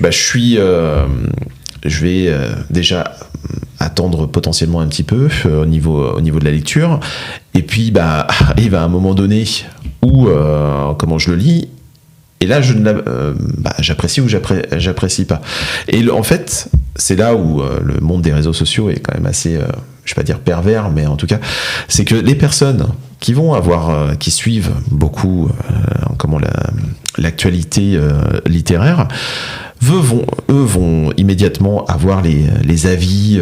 S2: je vais déjà attendre potentiellement un petit peu au niveau de la lecture, et puis arrive à un moment donné où je le lis, et là j'apprécie ou j'apprécie pas. Et en fait, c'est là où le monde des réseaux sociaux est quand même assez, je vais pas dire pervers, mais en tout cas, c'est que les personnes qui vont qui suivent beaucoup l'actualité littéraire, vont immédiatement avoir les avis,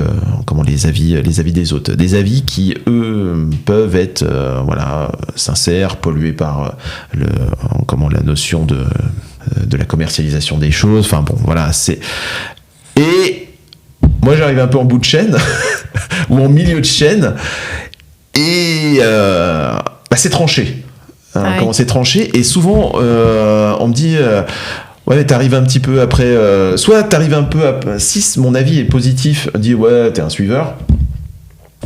S2: les avis des autres, des avis qui eux peuvent être sincères, pollués par la notion de la commercialisation des choses. Enfin bon, voilà, et moi j'arrive un peu en bout de chaîne ou en milieu de chaîne, et c'est tranché. Comment c'est tranché, et souvent on me dit ouais, mais t'arrives un petit peu après. Soit t'arrives un peu après. Si mon avis est positif, dis ouais, t'es un suiveur.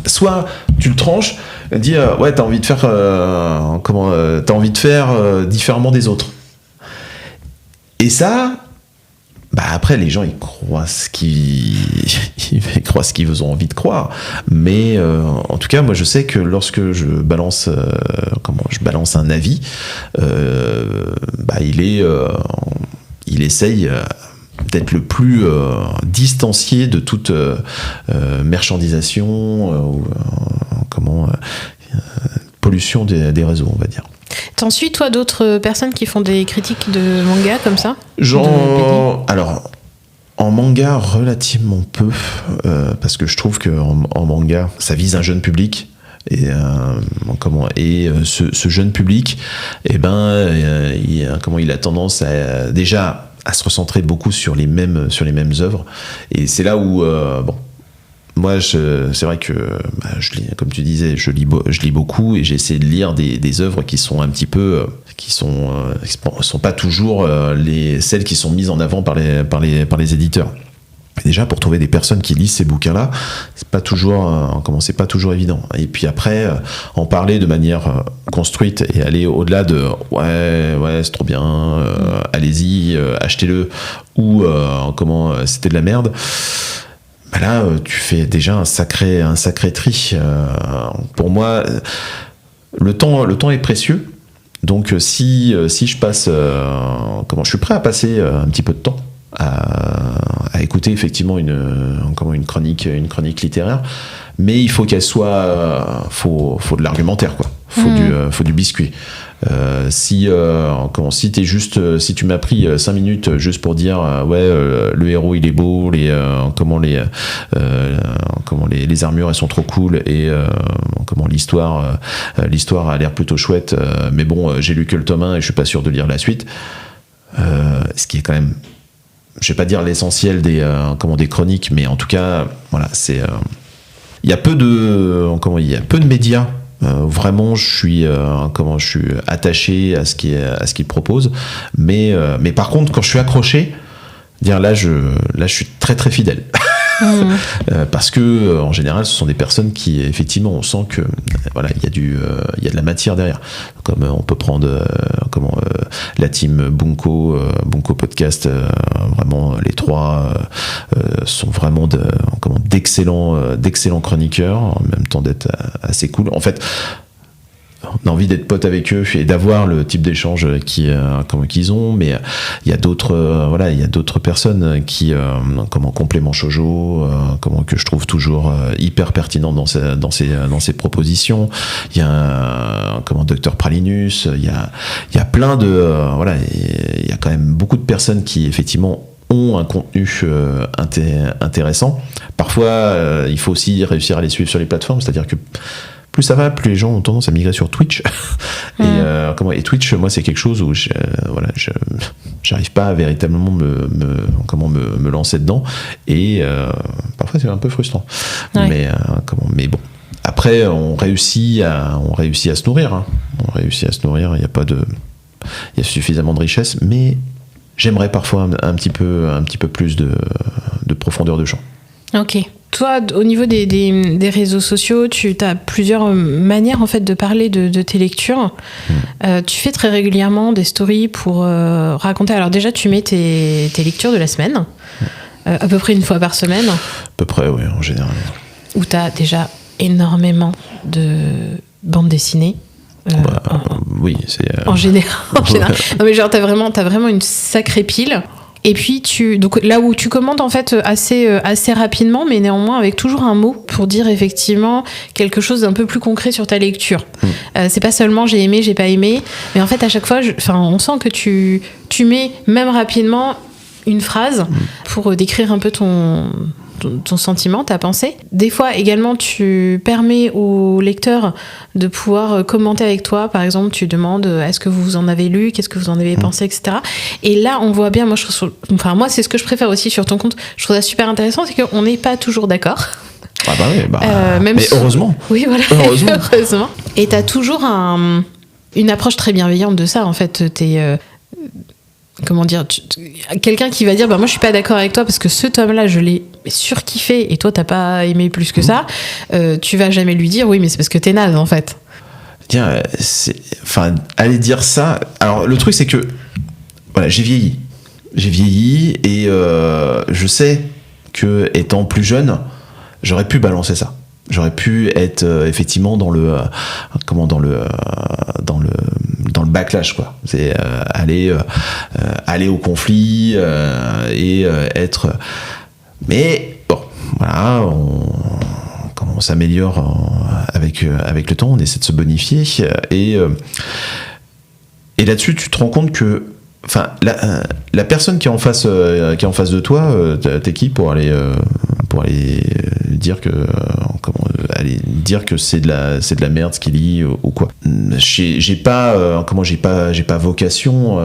S2: Soit tu le tranches, dis ouais, t'as envie de faire. T'as envie de faire différemment des autres. Et ça, après les gens ils croient ce qu'ils ont envie de croire. Mais en tout cas, moi je sais que lorsque je balance un avis, il essaye d'être le plus distancié de toute marchandisation pollution des réseaux, on va dire.
S1: T'en suis, toi, d'autres personnes qui font des critiques de manga comme ça ?
S2: Alors, en manga, relativement peu, parce que je trouve qu'en manga, ça vise un jeune public. Et ce jeune public, il a tendance à se recentrer beaucoup sur les mêmes œuvres, et c'est là où moi c'est vrai que je lis, comme tu disais, je lis beaucoup, et j'ai essayé de lire des œuvres qui sont un petit peu qui sont pas toujours celles qui sont mises en avant par les éditeurs. Déjà, pour trouver des personnes qui lisent ces bouquins-là, c'est pas toujours évident. Et puis après, en parler de manière construite et aller au-delà de ouais, c'est trop bien, allez-y, achetez-le, ou c'était de la merde. Là, tu fais déjà un sacré tri. Pour moi, le temps est précieux. Donc, si je passe, je suis prêt à passer un petit peu de temps à écouter effectivement une chronique littéraire, mais il faut qu'elle soit faut de l'argumentaire, quoi. Faut du biscuit. Si tu m'as pris 5 minutes juste pour dire le héros il est beau, les armures elles sont trop cool, et l'histoire a l'air plutôt chouette, mais bon, j'ai lu que le tome 1 et je suis pas sûr de lire la suite, ce qui est quand même, je vais pas dire l'essentiel des chroniques, mais en tout cas, voilà, c'est il y a peu de médias. Vraiment, je suis attaché à ce qu'il propose, mais par contre, quand je suis accroché, là je suis très très fidèle. Parce que en général, ce sont des personnes qui, effectivement, on sent que il y a de la matière derrière. Comme on peut prendre la team Bunko Podcast, vraiment les trois sont vraiment d'excellents chroniqueurs, en même temps d'être assez cool. En fait, on a envie d'être pote avec eux et d'avoir le type d'échange qu'ils ont, mais il y a d'autres personnes qui complément Shoujo, que je trouve toujours hyper pertinent dans ses propositions. Il y a Dr Pralinus, il y a plein de il y a quand même beaucoup de personnes qui effectivement ont un contenu intéressant. Parfois il faut aussi réussir à les suivre sur les plateformes, c'est-à-dire que plus ça va, plus les gens ont tendance à migrer sur Twitch. Et Twitch, moi, c'est quelque chose où j'arrive pas à véritablement me lancer dedans. Et parfois, c'est un peu frustrant. Ouais. Mais bon. Après, on réussit à se nourrir. Hein. On réussit à se nourrir. Il y a suffisamment de richesse, mais j'aimerais parfois un petit peu plus de profondeur de champ.
S1: Ok. Toi, au niveau des réseaux sociaux, tu as plusieurs manières en fait de parler de tes lectures. Tu fais très régulièrement des stories pour raconter. Alors déjà, tu mets tes lectures de la semaine, à peu près une fois par semaine.
S2: À peu près, oui, en général.
S1: Où tu as déjà énormément de bandes dessinées.
S2: Oui, c'est...
S1: En général. Non mais genre, t'as vraiment une sacrée pile. Et puis donc là où tu commandes en fait assez rapidement, mais néanmoins avec toujours un mot pour dire effectivement quelque chose d'un peu plus concret sur ta lecture. C'est pas seulement j'ai aimé, j'ai pas aimé, mais en fait à chaque fois, on sent que tu mets même rapidement une phrase pour décrire un peu ton sentiment, ta pensée. Des fois également tu permets aux lecteurs de pouvoir commenter avec toi. Par exemple, tu demandes est-ce que vous en avez lu, qu'est-ce que vous en avez pensé, etc. Et là on voit bien, moi c'est ce que je préfère aussi sur ton compte, je trouve ça super intéressant, c'est qu'on n'est pas toujours d'accord.
S2: Ah bah oui, même mais heureusement.
S1: Oui, voilà, heureusement. Et t'as toujours une approche très bienveillante de ça en fait. T'es comment dire, quelqu'un qui va dire moi je suis pas d'accord avec toi parce que ce tome là je l'ai surkiffé et toi t'as pas aimé plus que ça, tu vas jamais lui dire oui mais c'est parce que t'es naze en fait.
S2: Tiens, aller dire ça, alors le truc c'est que voilà, j'ai vieilli et je sais que étant plus jeune j'aurais pu balancer ça. J'aurais pu être effectivement dans le backlash, quoi. C'est aller au conflit et être. Mais bon, voilà, on s'améliore avec le temps, on essaie de se bonifier et là-dessus tu te rends compte que la personne qui est en face de toi, t'es qui pour aller dire que c'est de la merde ce qu'il lit ou quoi. J'ai pas vocation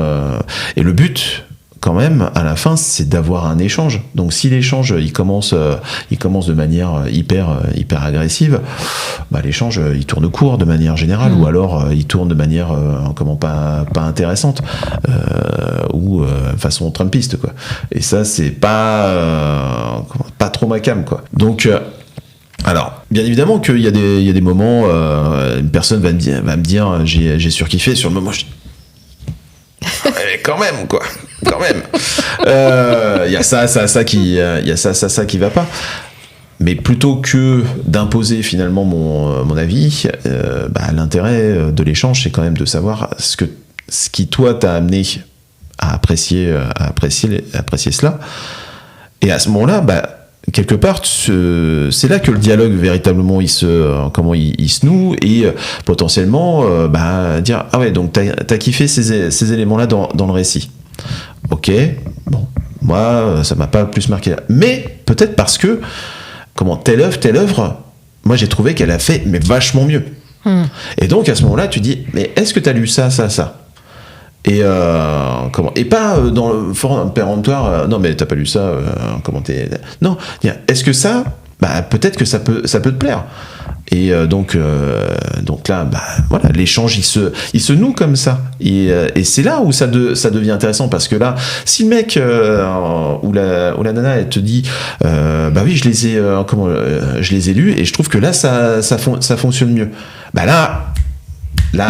S2: et le but quand même à la fin c'est d'avoir un échange. Donc si l'échange il commence de manière hyper agressive, l'échange il tourne court de manière générale ou alors il tourne de manière pas intéressante ou façon trumpiste, quoi. Et ça c'est pas trop ma cam, quoi. Donc alors, bien évidemment qu'il y a des moments, une personne va me dire j'ai surkiffé, sur le moment je dis quand même, quoi, quand même. Il y a ça qui va pas. Mais plutôt que d'imposer finalement mon avis, l'intérêt de l'échange, c'est quand même de savoir ce qui toi t'a amené à apprécier cela. Et à ce moment-là, quelque part, c'est là que le dialogue véritablement il se noue et potentiellement dire ah ouais, donc t'as kiffé ces éléments-là dans le récit. Ok, bon, moi ça m'a pas plus marqué, mais peut-être parce que telle œuvre, moi j'ai trouvé qu'elle a fait mais vachement mieux. Et donc à ce moment-là tu dis mais est-ce que t'as lu ça et pas dans le forum péremptoire, non mais t'as pas lu ça, non, est-ce que ça peut-être que ça peut te plaire. Et donc là voilà, l'échange il se noue comme ça et c'est là où ça devient intéressant, parce que là si le mec ou la nana elle te dit oui je les ai lus et je trouve que là ça fonctionne mieux, là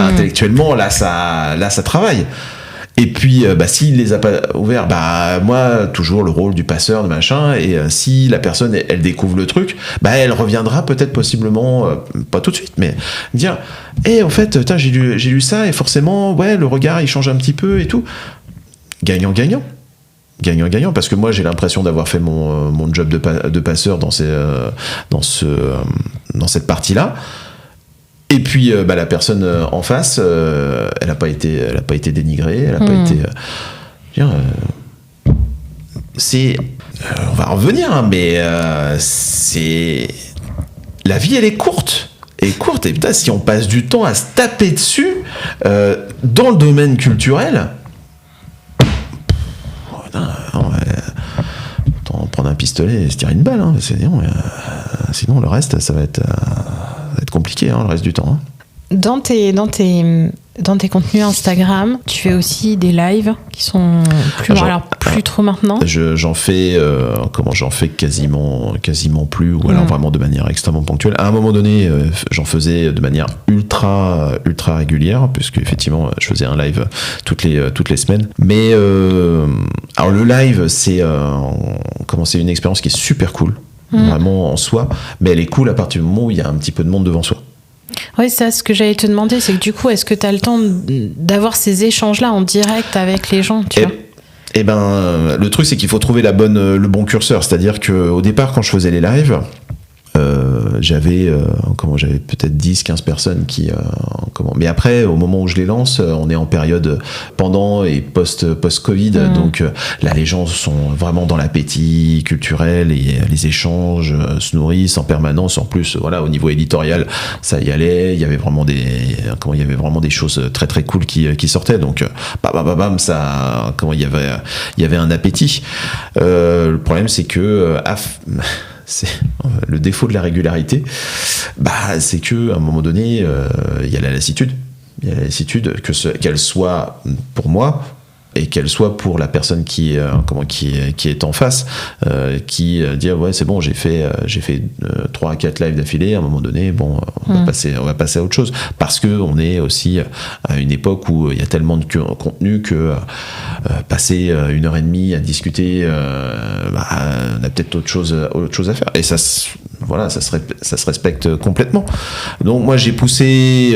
S2: intellectuellement là ça travaille Et puis, s'il les a pas ouverts, moi, toujours le rôle du passeur, de machin, et si la personne, elle découvre le truc, elle reviendra peut-être possiblement, pas tout de suite, mais dire, en fait, j'ai lu ça, et forcément, ouais, le regard, il change un petit peu et tout. Gagnant-gagnant. Gagnant-gagnant, parce que moi, j'ai l'impression d'avoir fait mon job de passeur dans cette partie-là. Et puis la personne en face, elle n'a pas été dénigrée, elle n'a pas été. On va en revenir, hein, mais c'est la vie, elle est courte. Et putain, si on passe du temps à se taper dessus dans le domaine culturel, autant prendre un pistolet et se tirer une balle, hein, sinon le reste, ça va être compliqué, hein, le reste du temps. Hein.
S1: Dans tes contenus Instagram, tu fais aussi des lives qui sont plus trop maintenant.
S2: J'en fais quasiment plus, ou alors vraiment de manière extrêmement ponctuelle. À un moment donné, j'en faisais de manière ultra régulière, puisque effectivement, je faisais un live toutes les semaines. Mais alors le live, c'est une expérience qui est super cool. Vraiment en soi, mais elle est cool à partir du moment où il y a un petit peu de monde devant soi.
S1: Oui, c'est ce que j'allais te demander, c'est que du coup, est-ce que tu as le temps d'avoir ces échanges-là en direct avec les gens, tu vois ?
S2: Le truc, c'est qu'il faut trouver le bon curseur, c'est-à-dire qu'au départ, quand je faisais les lives, j'avais peut-être 10-15 personnes mais après, au moment où je les lance, on est en période pendant et post-Covid, donc là les gens sont vraiment dans l'appétit culturel et les échanges se nourrissent en permanence. En plus, voilà, au niveau éditorial, ça y allait, il y avait vraiment des choses très très cool qui sortaient, donc ça, il y avait un appétit. Le problème, c'est que c'est le défaut de la régularité, c'est que à un moment donné, il y a la lassitude. Il y a la lassitude, qu'elle soit pour moi et qu'elle soit pour la personne qui est en face, qui dit ouais, c'est bon, j'ai fait 3 à 4 lives d'affilée. À un moment donné, on va passer à autre chose, parce que on est aussi à une époque où il y a tellement de contenu que passer 1h30 à discuter, on a peut-être autre chose à faire, et ça se respecte complètement. Donc moi j'ai poussé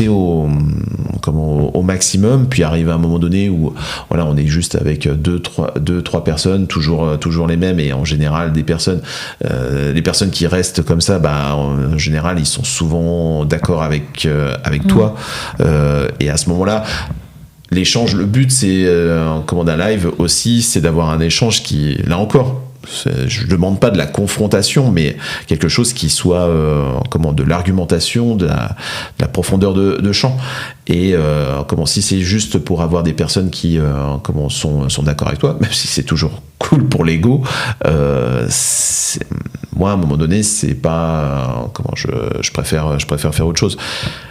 S2: au maximum, puis arrive à un moment donné où voilà, on est juste avec 2-3 personnes, toujours les mêmes, et en général les personnes qui restent comme ça, en général ils sont souvent d'accord avec toi, et à ce moment-là, l'échange, le but c'est d'un live aussi, c'est d'avoir un échange qui, là encore, je ne demande pas de la confrontation, mais quelque chose qui soit de l'argumentation, de la profondeur de champ. Et si c'est juste pour avoir des personnes qui sont d'accord avec toi, même si c'est toujours cool pour l'ego, moi à un moment donné, c'est pas je préfère faire autre chose.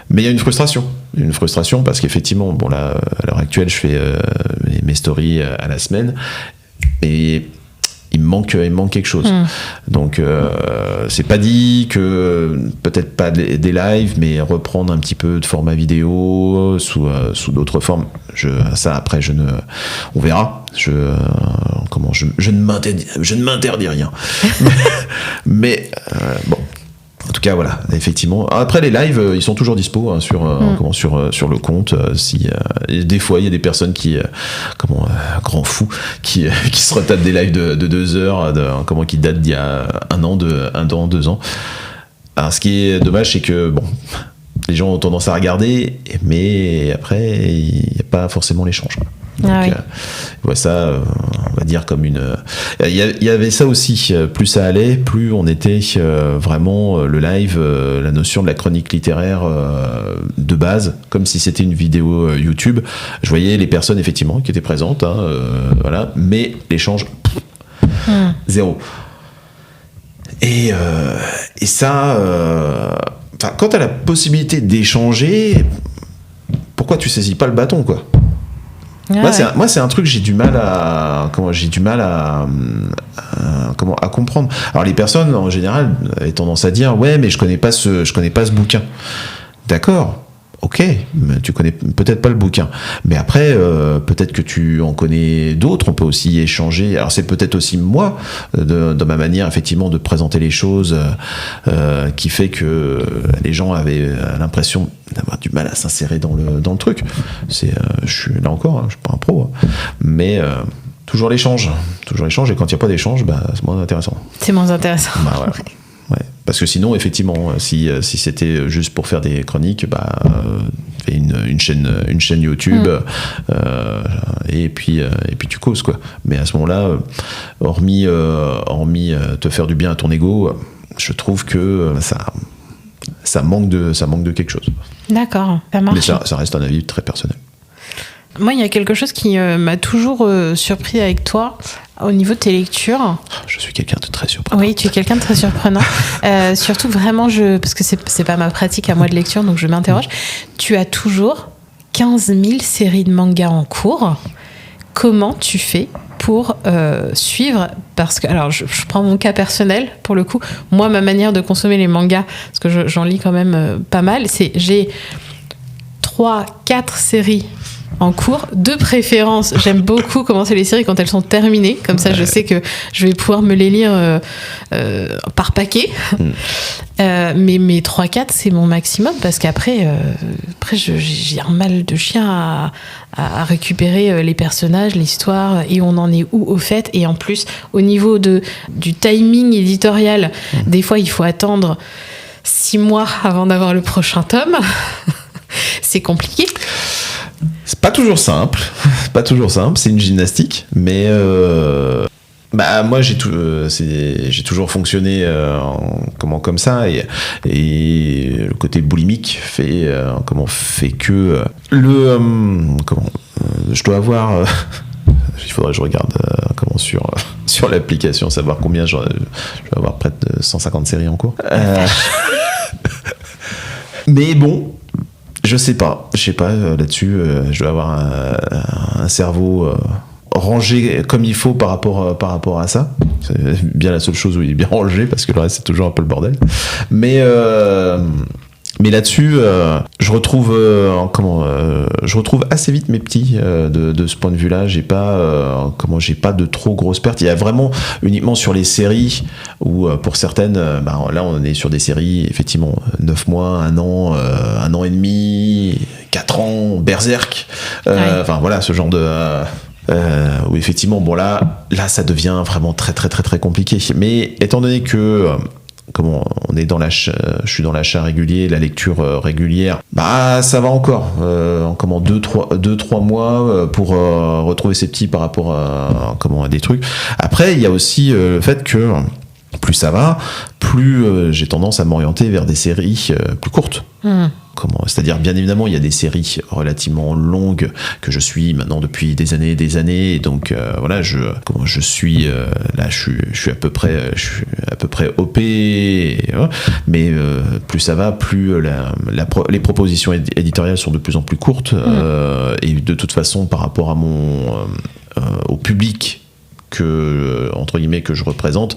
S2: Mais il y a une frustration parce qu'effectivement, là à l'heure actuelle, je fais mes stories à la semaine, et il me manque quelque chose. Donc c'est pas dit que peut-être pas des lives, mais reprendre un petit peu de format vidéo sous d'autres formes. Ça après on verra. Je ne m'interdis rien. Mais bon. En tout cas, voilà, effectivement. Après, les lives, ils sont toujours dispo sur le compte. Et des fois, il y a des personnes grands fous, qui se retapent des lives de 2 heures, qui datent d'il y a 1 an, 2 ans. Alors, ce qui est dommage, c'est que, les gens ont tendance à regarder, mais après, il n'y a pas forcément l'échange. Donc, ça, on va dire comme une. Il y avait ça aussi. Plus ça allait, plus on était vraiment le live, la notion de la chronique littéraire de base, comme si c'était une vidéo YouTube. Je voyais les personnes effectivement qui étaient présentes, voilà, mais l'échange zéro. Et ça, quand t'as la possibilité d'échanger, pourquoi tu saisis pas le bâton, quoi? Moi, c'est un truc que j'ai du mal à comprendre. Alors les personnes en général avaient tendance à dire ouais, mais je connais pas ce bouquin. D'accord. Ok, mais tu connais peut-être pas le bouquin, mais après peut-être que tu en connais d'autres. On peut aussi échanger. Alors c'est peut-être aussi moi de ma manière effectivement de présenter les choses qui fait que les gens avaient l'impression d'avoir du mal à s'insérer dans le truc. Je suis là encore, je suis pas un pro, mais toujours l'échange. Et quand il n'y a pas d'échange, c'est moins intéressant.
S1: C'est moins intéressant.
S2: Voilà. Ouais. Parce que sinon, effectivement, si c'était juste pour faire des chroniques, fais une chaîne YouTube et puis tu causes, quoi. Mais à ce moment-là, hormis te faire du bien à ton ego, je trouve que ça manque de quelque chose.
S1: D'accord, ça marche.
S2: Mais ça reste un avis très personnel.
S1: Moi, il y a quelque chose qui m'a toujours surpris avec toi au niveau de tes lectures.
S2: Je suis quelqu'un de très surprenant.
S1: Oui, tu es quelqu'un de très surprenant. Surtout, vraiment, parce que c'est pas ma pratique à moi de lecture, donc je m'interroge. Tu as toujours 15 000 séries de mangas en cours. Comment tu fais pour suivre? Parce que, alors, je prends mon cas personnel, pour le coup. Moi, ma manière de consommer les mangas, parce que j'en lis quand même pas mal, c'est j'ai 3-4 séries en cours. De préférence, j'aime beaucoup commencer les séries quand elles sont terminées. Comme ça, je sais que je vais pouvoir me les lire par paquet. Mais mes 3-4, c'est mon maximum parce qu'après, j'ai un mal de chien à récupérer les personnages, l'histoire, et on en est où au fait. Et en plus, au niveau du timing éditorial, des fois, il faut attendre 6 mois avant d'avoir le prochain tome. C'est compliqué.
S2: C'est pas toujours simple, c'est une gymnastique, mais moi j'ai toujours fonctionné comme ça et le côté boulimique fait que je dois avoir il faudrait que je regarde sur l'application, savoir combien je vais avoir près de 150 séries en cours. Mais bon, je sais pas là-dessus, je dois avoir un cerveau rangé comme il faut par rapport à ça. C'est bien la seule chose où il est bien rangé, parce que le reste c'est toujours un peu le bordel. Mais là-dessus, je retrouve assez vite mes petits de ce point de vue-là. J'ai pas de trop grosses pertes. Il y a vraiment uniquement sur les séries où pour certaines, là on est sur des séries effectivement 9 mois, 1 an et demi, 4 ans, Berserk. Enfin voilà, ce genre de où effectivement là ça devient vraiment très très très très compliqué. Mais étant donné que on est je suis dans l'achat régulier, la lecture régulière, ça va encore. 2-3 mois pour retrouver ces petits par rapport à des trucs. Après, il y a aussi le fait que plus ça va, plus j'ai tendance à m'orienter vers des séries plus courtes. C'est-à-dire, bien évidemment, il y a des séries relativement longues que je suis maintenant depuis des années, et donc voilà, je suis là, je suis à peu près OP, mais plus ça va, plus les propositions éditoriales sont de plus en plus courtes, et de toute façon, par rapport à au public entre guillemets que je représente,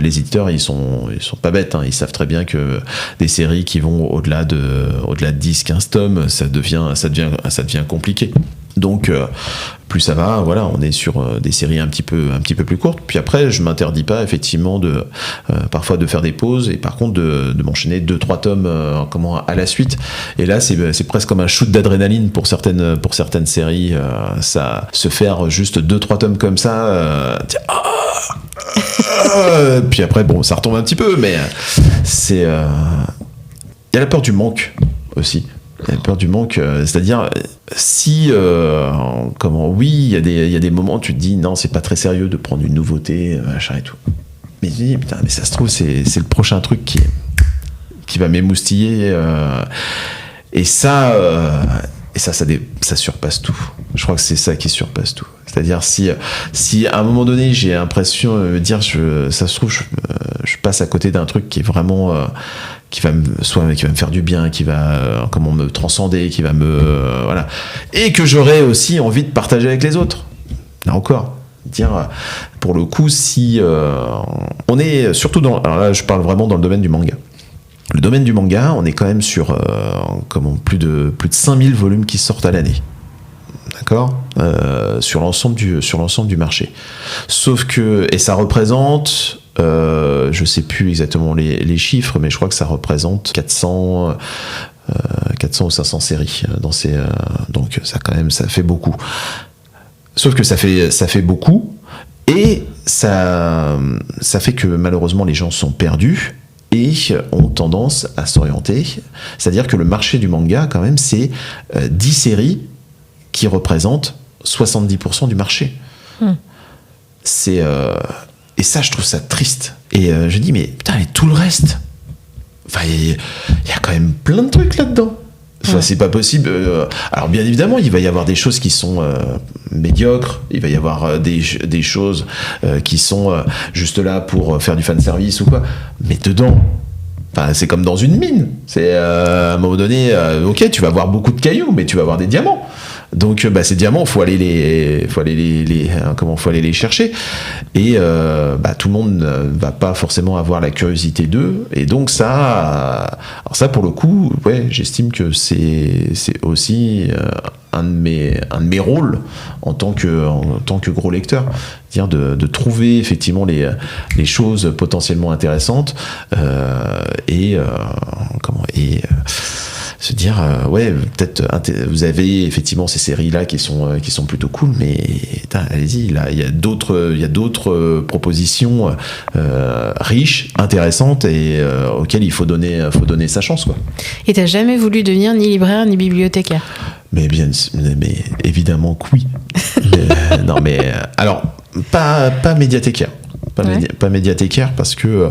S2: les éditeurs ils sont pas bêtes, ils savent très bien que des séries qui vont au-delà de 10-15 tomes, ça devient compliqué. Donc plus ça va, voilà, on est sur des séries un petit peu plus courtes. Puis après, je m'interdis pas effectivement parfois de faire des pauses, et par contre de m'enchaîner 2-3 tomes à la suite. Et là, c'est presque comme un shoot d'adrénaline pour certaines séries. Ça se faire juste 2-3 tomes comme ça. Puis après, bon, ça retombe un petit peu, mais c'est il y a la peur du manque aussi. La peur du manque, c'est-à-dire si oui, il y a des moments où tu te dis non, c'est pas très sérieux de prendre une nouveauté, machin et tout. Mais tu dis putain, mais ça se trouve c'est le prochain truc qui va m'émoustiller, et ça surpasse tout. Je crois que c'est ça qui surpasse tout. C'est-à-dire si à un moment donné j'ai l'impression de dire ça se trouve je passe à côté d'un truc qui est vraiment qui va me faire du bien, qui va me transcender, qui va voilà, et que j'aurais aussi envie de partager avec les autres. Là encore, dire pour le coup, si on est surtout alors là je parle vraiment dans le domaine du manga. Le domaine du manga, on est quand même sur plus de 5000 volumes qui sortent à l'année. D'accord, sur l'ensemble du marché. Sauf que, et ça représente, je sais plus exactement les chiffres, mais je crois que ça représente 400 ou 500 séries dans ces, donc ça quand même, ça fait beaucoup. Sauf que ça fait beaucoup, et ça fait que malheureusement les gens sont perdus et ont tendance à s'orienter. C'est-à-dire que le marché du manga, quand même, c'est 10 séries qui représentent 70% du marché. C'est, et ça, je trouve ça triste. Et je dis, mais putain, et tout le reste, enfin, il y a quand même plein de trucs là-dedans. Enfin, c'est pas possible. Alors, bien évidemment, il va y avoir des choses qui sont médiocres. Il va y avoir des choses qui sont juste là pour faire du fanservice ou quoi. Mais dedans, enfin, c'est comme dans une mine. C'est à un moment donné, ok, tu vas avoir beaucoup de cailloux, mais tu vas avoir des diamants. Donc ces diamants, faut aller les chercher. Et tout le monde ne va pas forcément avoir la curiosité d'eux. Et donc ça pour le coup, ouais, j'estime que c'est aussi un de mes rôles en tant que gros lecteur, c'est-à-dire de trouver effectivement les choses potentiellement intéressantes et se dire ouais, peut-être vous avez effectivement ces séries là qui sont plutôt cool, mais allez-y, là il y a d'autres propositions riches, intéressantes et auxquelles il faut donner sa chance, quoi.
S1: Et t'as jamais voulu devenir ni libraire ni bibliothécaire? Mais
S2: évidemment que oui. Non mais alors pas médiathécaire. Pas médiathécaire parce que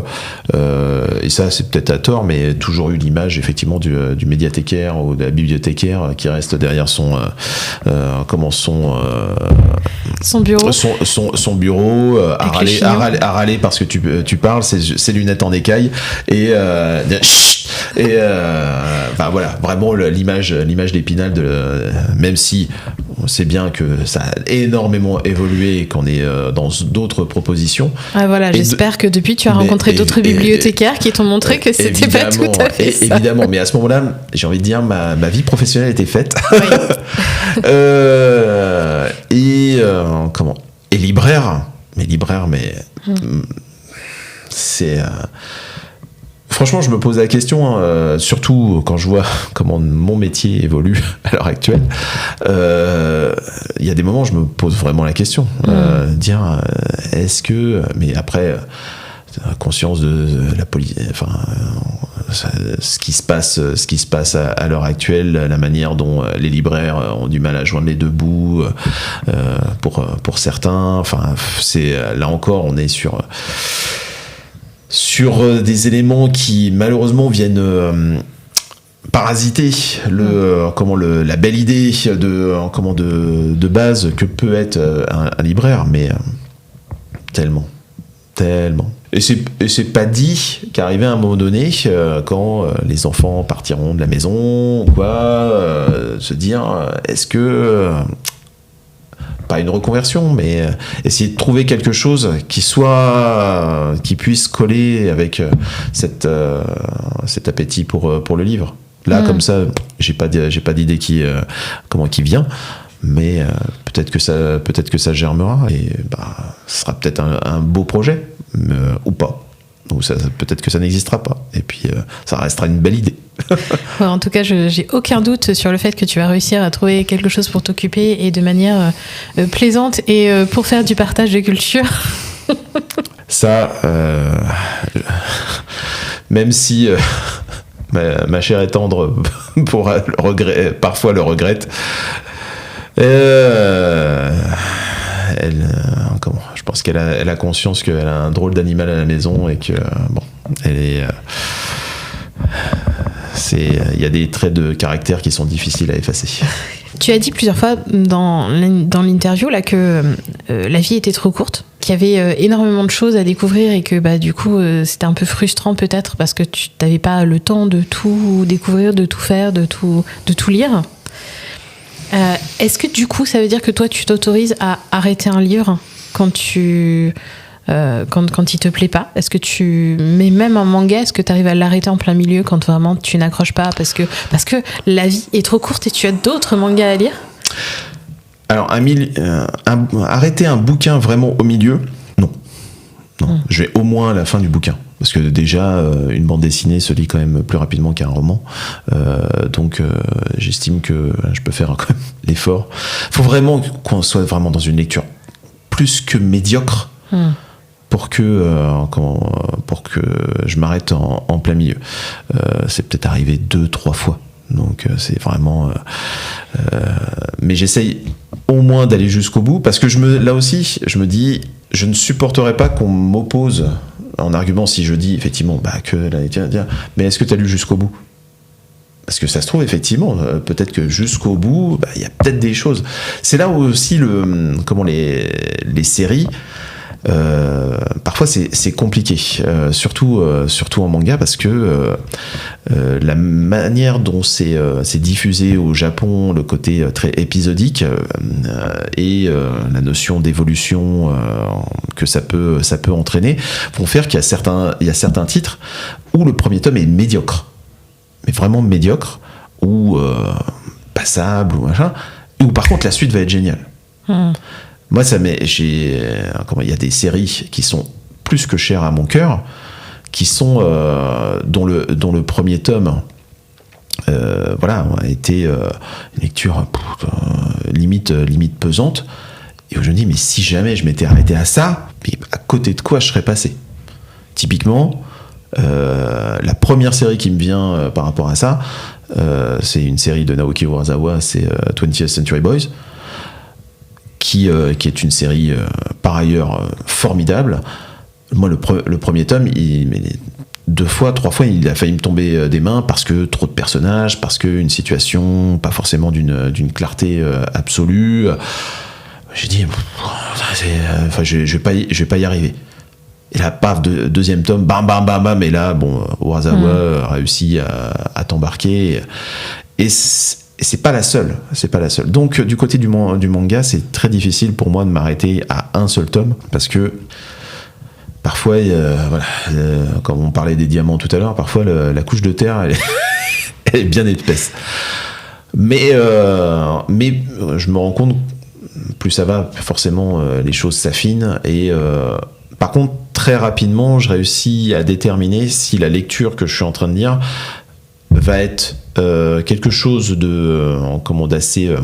S2: et ça c'est peut-être à tort, mais toujours eu l'image effectivement du médiathécaire ou de la bibliothécaire qui reste derrière son bureau à râler parce que tu parles, ses lunettes en écaille et voilà, vraiment l'image d'Épinal, même si on sait bien que ça a énormément évolué et qu'on est dans d'autres propositions.
S1: Ah voilà, j'espère que depuis tu as rencontré d'autres bibliothécaires qui t'ont montré que c'était pas tout à fait ça.
S2: Évidemment, mais à ce moment-là, j'ai envie de dire, ma vie professionnelle était faite. Oui. Et libraire, c'est... Franchement, je me pose la question, surtout quand je vois comment mon métier évolue à l'heure actuelle. Il y a des moments où je me pose vraiment la question. Dire, est-ce que... Mais après, conscience de la politique... Enfin, ce qui se passe à l'heure actuelle, la manière dont les libraires ont du mal à joindre les deux bouts pour certains. Enfin, là encore, on est sur des éléments qui malheureusement viennent parasiter la belle idée de base que peut être un libraire, mais tellement. Et c'est pas dit qu'arrivé à un moment donné, quand les enfants partiront de la maison, se dire est-ce que pas une reconversion, mais essayer de trouver quelque chose qui puisse coller avec cet appétit pour le livre. Là, comme ça, j'ai pas d'idée qui vient, mais peut-être que ça germera et ce sera peut-être un beau projet, ou pas. Ou peut-être que ça n'existera pas. Et puis, ça restera une belle idée.
S1: Ouais, en tout cas, j'ai aucun doute sur le fait que tu vas réussir à trouver quelque chose pour t'occuper et de manière plaisante et pour faire du partage de culture.
S2: Ça, même si ma chère est tendre parfois le regrette, je pense qu'elle a conscience qu'elle a un drôle d'animal à la maison et que elle est il y a des traits de caractère qui sont difficiles à effacer.
S1: Tu as dit plusieurs fois dans l'interview là que la vie était trop courte, qu'il y avait énormément de choses à découvrir et que du coup c'était un peu frustrant peut-être parce que tu n'avais pas le temps de tout découvrir, de tout faire, de tout lire. Est-ce que du coup ça veut dire que toi tu t'autorises à arrêter un livre quand tu quand il te plaît pas? Est-ce que mais même en manga, est-ce que tu arrives à l'arrêter en plein milieu quand vraiment tu n'accroches pas parce que la vie est trop courte et tu as d'autres mangas à lire?
S2: Alors, arrêter un bouquin vraiment au milieu, non. Je vais au moins à la fin du bouquin. Parce que déjà, une bande dessinée se lit quand même plus rapidement qu'un roman. Donc, j'estime que je peux faire quand même l'effort. Il faut vraiment qu'on soit vraiment dans une lecture plus que médiocre pour que je m'arrête en plein milieu. C'est peut-être arrivé 2-3 fois. Donc, c'est vraiment... mais j'essaye au moins d'aller jusqu'au bout. Parce que là aussi, je me dis, je ne supporterai pas qu'on m'oppose... en argument si je dis effectivement mais est-ce que tu as lu jusqu'au bout? Parce que ça se trouve effectivement peut-être que jusqu'au bout il y a peut-être des choses. C'est là où aussi les séries parfois c'est compliqué, surtout en manga, parce que la manière dont c'est diffusé au Japon, le côté très épisodique et la notion d'évolution que ça peut entraîner, vont faire qu'il y a certains titres où le premier tome est médiocre, mais vraiment médiocre, ou passable, ou machin, et où par contre la suite va être géniale. Moi, il y a des séries qui sont plus que chères à mon cœur, qui sont dont le premier tome a été une lecture limite pesante, et où je me dis, mais si jamais je m'étais arrêté à ça, à côté de quoi je serais passé? Typiquement, la première série qui me vient par rapport à ça, c'est une série de Naoki Urasawa, c'est 20th Century Boys, qui est une série par ailleurs formidable. Moi, le premier tome, 3 fois, il a failli me tomber des mains, parce que trop de personnages, parce qu'une situation pas forcément d'une clarté absolue. J'ai dit, je vais pas y arriver. Et là, paf, deuxième tome, bam, bam, bam, bam, et là, Urasawa a réussi à t'embarquer. Et c'est pas la seule. Donc, du côté du manga, c'est très difficile pour moi de m'arrêter à un seul tome, parce que parfois, comme on parlait des diamants tout à l'heure, parfois la couche de terre, elle est bien épaisse. Mais je me rends compte, plus ça va, forcément, les choses s'affinent. Et par contre, très rapidement, je réussis à déterminer si la lecture que je suis en train de lire va être quelque chose d'assez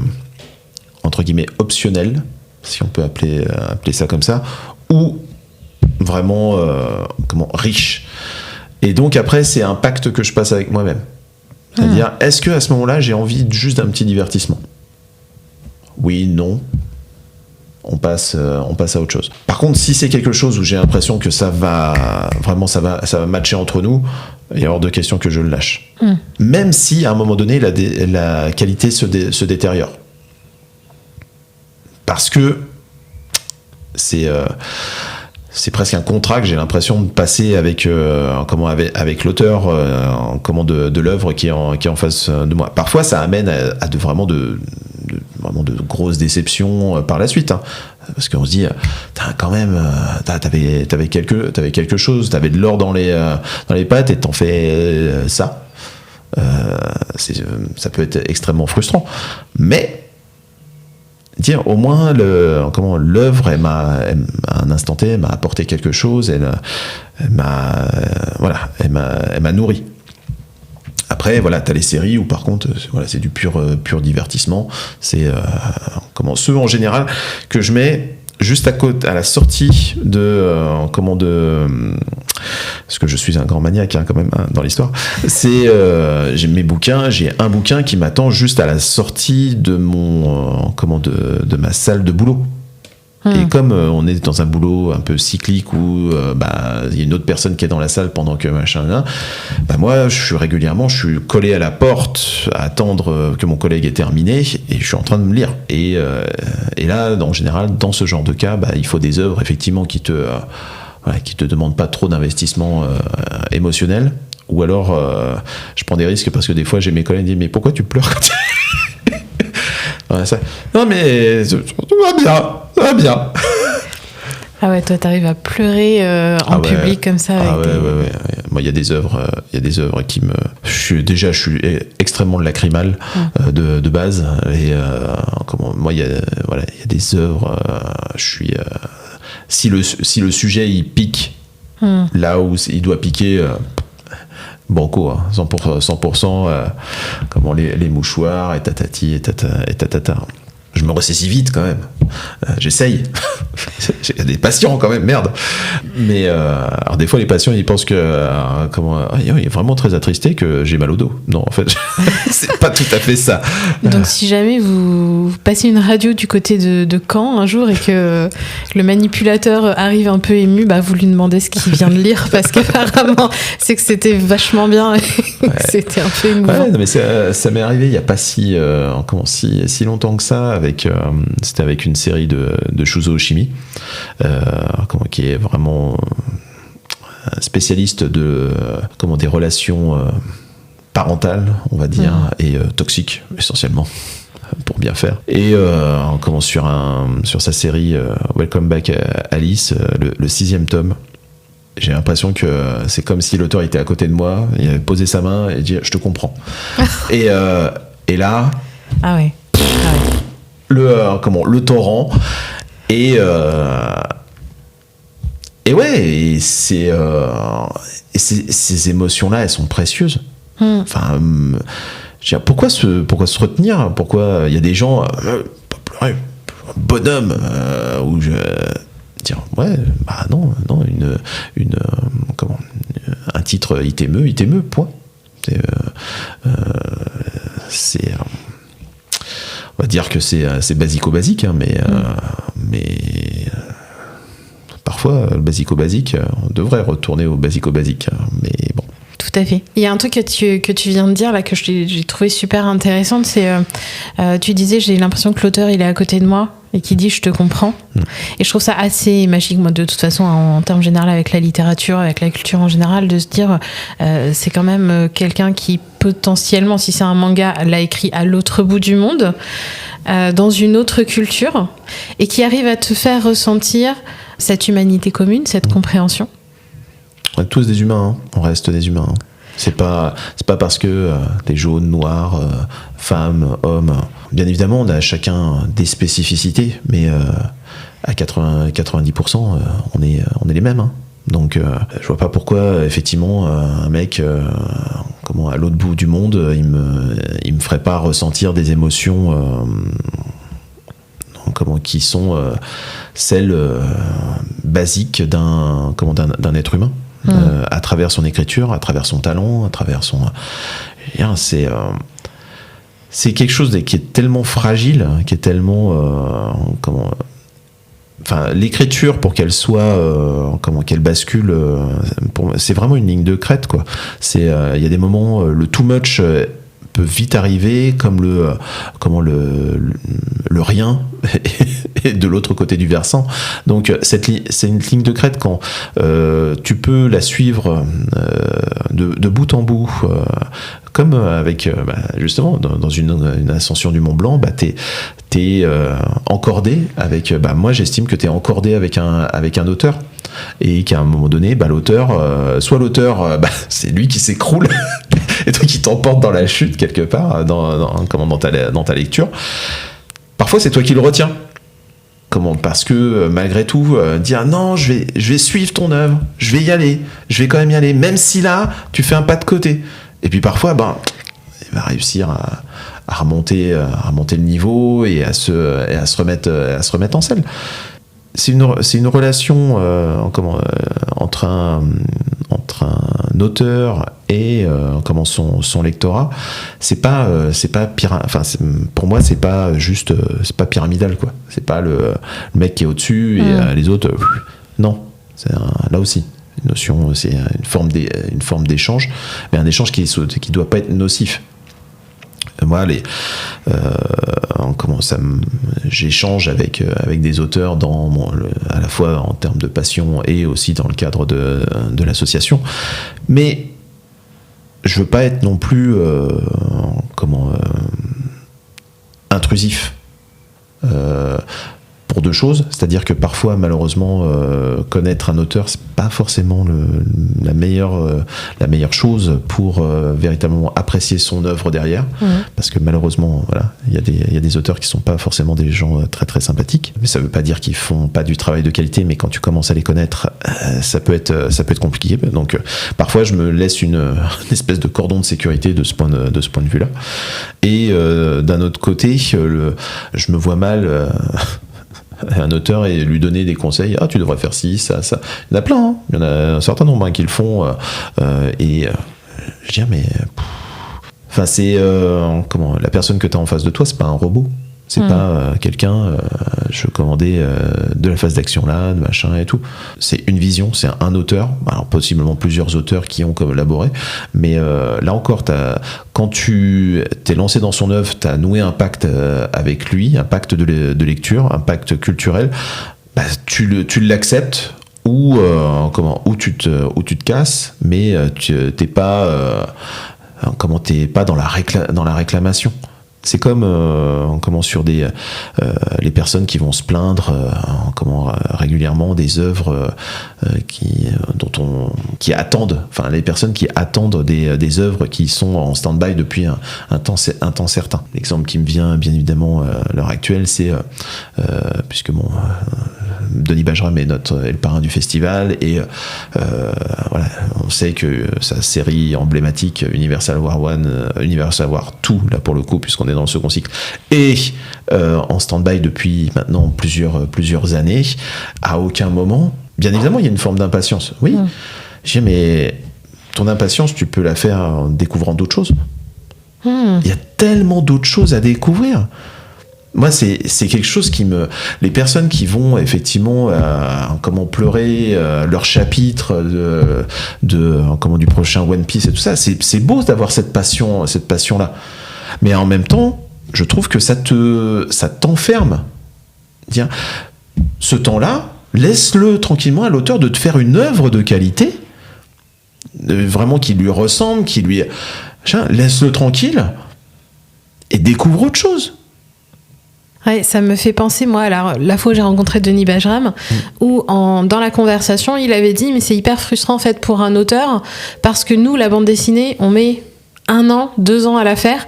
S2: entre guillemets optionnel, si on peut appeler ça comme ça, ou vraiment riche. Et donc après, c'est un pacte que je passe avec moi-même. C'est-à-dire, est-ce que à ce moment-là, j'ai envie juste d'un petit divertissement? Oui, non. On passe à autre chose. Par contre, si c'est quelque chose où j'ai l'impression que ça va matcher entre nous, il est hors de question que je le lâche. Même si, à un moment donné, la qualité se détériore. Parce que c'est presque un contrat que j'ai l'impression de passer avec l'auteur de l'œuvre qui est en face de moi. Parfois, ça amène à vraiment de grosses déceptions par la suite, hein. Parce qu'on se dit, quand même, t'avais quelque chose, t'avais de l'or dans les pattes, et t'en fais ça. Ça peut être extrêmement frustrant, mais dire au moins l'œuvre, à un instant T, elle m'a apporté quelque chose, elle m'a nourri. Après, t'as les séries où par contre, c'est du pur divertissement. C'est ceux en général que je mets juste à la sortie parce que je suis un grand maniaque, hein, quand même, hein, dans l'histoire. C'est j'ai mes bouquins, j'ai un bouquin qui m'attend juste à la sortie de de ma salle de boulot. Et comme on est dans un boulot un peu cyclique où il y a une autre personne qui est dans la salle pendant que machin là, moi je suis collé à la porte à attendre que mon collègue ait terminé, et je suis en train de me lire. Et là, en général, dans ce genre de cas, il faut des œuvres effectivement qui te demandent pas trop d'investissement émotionnel. Ou alors je prends des risques, parce que des fois j'ai mes collègues qui disent, mais pourquoi tu pleures quand tu... Non mais ça va bien.
S1: Ah ouais, toi t'arrives à pleurer en public comme ça avec
S2: ouais. Moi, il y a des œuvres qui me. Je suis extrêmement lacrymal de base, et moi, il y a des œuvres. Je suis. Si le sujet il pique là où il doit piquer. Banco, 100%, comment les mouchoirs et tatati et tatata. Je me ressaisis vite quand même. J'essaye. J'ai des patients quand même, merde. Mais alors des fois les patients ils pensent que il est vraiment très attristé que j'ai mal au dos. Non, en fait, c'est pas tout à fait ça.
S1: Donc si jamais vous passez une radio du côté de Caen un jour et que le manipulateur arrive un peu ému, vous lui demandez ce qu'il vient de lire parce qu'apparemment c'est que c'était vachement bien et que c'était un peu émouvant. Ouais,
S2: non, mais ça m'est arrivé il y a pas si longtemps que ça. C'était avec une série de Shuzo Oshimi, qui est vraiment spécialiste des relations parentales, on va dire, et toxiques essentiellement, pour bien faire. Et on commence sur sa série Welcome Back Alice, le 6e tome. J'ai l'impression que c'est comme si l'auteur était à côté de moi, il avait posé sa main et dit je te comprends. et là.
S1: Ah ouais.
S2: Le torrent et ces émotions-là, elles sont précieuses. Enfin, pourquoi se retenir? Pourquoi il y a des gens pas pleurer, bonhomme, où je dire non, un titre il t'émeut, point. On va dire que c'est basico-basique, mais parfois, le basico-basique, on devrait retourner au basico-basique, mais bon.
S1: Tout à fait. Il y a un truc que tu viens de dire là que j'ai trouvé super intéressant, c'est tu disais j'ai l'impression que l'auteur il est à côté de moi et qui dit je te comprends. Et je trouve ça assez magique, moi, de toute façon, en termes généraux, avec la littérature, avec la culture en général, de se dire c'est quand même quelqu'un qui potentiellement, si c'est un manga, l'a écrit à l'autre bout du monde, dans une autre culture, et qui arrive à te faire ressentir cette humanité commune, cette compréhension.
S2: On est tous des humains, on reste des humains. C'est pas parce que t'es jaune, noir, femme, homme. Bien évidemment, on a chacun des spécificités, mais à 90%, on est les mêmes. Hein. Donc, je vois pas pourquoi, effectivement, un mec, à l'autre bout du monde, il me ferait pas ressentir des émotions, qui sont celles basiques d'un être humain. À travers son écriture, à travers son talent, à travers son... C'est quelque chose qui est tellement fragile, qui est tellement... l'écriture, pour qu'elle soit... qu'elle bascule... c'est vraiment une ligne de crête, quoi. Il y a des moments, le too much peut vite arriver, comme le rien et de l'autre côté du versant. Donc c'est une ligne de crête quand tu peux la suivre de bout en bout, comme avec justement dans une ascension du Mont Blanc, t'es encordé avec moi j'estime que t'es encordé avec un auteur, et qu'à un moment donné l'auteur c'est lui qui s'écroule et toi qui t'emporte dans la chute quelque part dans ta lecture. Parfois c'est toi qui le retiens, parce que malgré tout dire non, je vais suivre ton œuvre, je vais y aller, je vais quand même y aller, même si là tu fais un pas de côté. Et puis parfois il va réussir à remonter le niveau et à se remettre en selle. C'est une relation entre un auteur et son lectorat. Pour moi c'est pas juste, c'est pas pyramidal, quoi. C'est pas le mec qui est au-dessus et les autres non. Là aussi une notion, c'est une forme d'échange, mais un échange qui doit pas être nocif. Moi, j'échange avec des auteurs à la fois en termes de passion et aussi dans le cadre de l'association, mais je veux pas être non plus intrusif, pour pour deux choses, c'est-à-dire que parfois malheureusement connaître un auteur c'est pas forcément la meilleure chose pour véritablement apprécier son œuvre derrière, parce que malheureusement voilà, il y a des auteurs qui sont pas forcément des gens très très sympathiques, mais ça veut pas dire qu'ils font pas du travail de qualité, mais quand tu commences à les connaître ça peut être compliqué, donc parfois je me laisse une espèce de cordon de sécurité de ce point de vue là, et d'un autre côté je me vois mal un auteur et lui donner des conseils, tu devrais faire ci, ça. Il y en a plein, hein. Il y en a un certain nombre qui le font, et je dis mais enfin c'est comment, la personne que tu as en face de toi, c'est pas un robot, c'est pas quelqu'un, je commandais de la phase d'action là, de machin et tout. C'est une vision, c'est un auteur, alors possiblement plusieurs auteurs qui ont collaboré, mais là encore, quand tu t'es lancé dans son œuvre, tu as noué un pacte avec lui, un pacte de lecture, un pacte culturel, tu l'acceptes ou tu te casses, mais t'es pas dans la réclamation. C'est comme sur les personnes qui vont se plaindre régulièrement des œuvres qui attendent, enfin les personnes qui attendent des œuvres qui sont en stand-by depuis un temps certain. L'exemple qui me vient bien évidemment à l'heure actuelle, c'est puisque Denis Bajram est le parrain du festival, et voilà, on sait que sa série emblématique Universal War 2 là pour le coup, puisqu'on est dans le second cycle, et en stand-by depuis maintenant plusieurs années. À aucun moment, bien évidemment, il y a une forme d'impatience. Oui, je dis, mais ton impatience, tu peux la faire en découvrant d'autres choses. Il y a tellement d'autres choses à découvrir. Moi, c'est quelque chose les personnes qui vont effectivement pleurer leur chapitre du prochain One Piece et tout ça, c'est beau d'avoir cette passion là, mais en même temps je trouve que ça t'enferme. Tiens, ce temps-là, laisse-le tranquillement à l'auteur de te faire une œuvre de qualité, vraiment qui lui ressemble, laisse-le tranquille et découvre autre chose.
S1: Ouais, ça me fait penser, moi, alors, la fois où j'ai rencontré Denis Bajram, où dans la conversation, il avait dit, mais c'est hyper frustrant en fait pour un auteur, parce que nous, la bande dessinée, on met 1 an, 2 ans à la faire,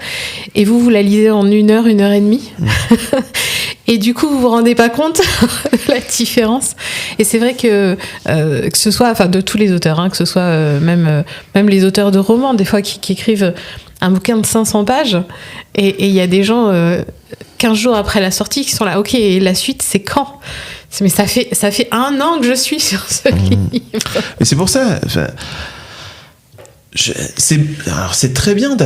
S1: et vous la lisez en 1 heure, 1 heure et demie. Et du coup, vous vous rendez pas compte de la différence. Et c'est vrai que ce soit, enfin, de tous les auteurs, hein, que ce soit même les auteurs de romans, des fois, qui écrivent un bouquin de 500 pages, et il y a des gens 15 jours après la sortie qui sont là, ok, et la suite, c'est quand ? Mais ça fait 1 an que je suis sur ce livre.
S2: Et c'est pour ça... c'est très bien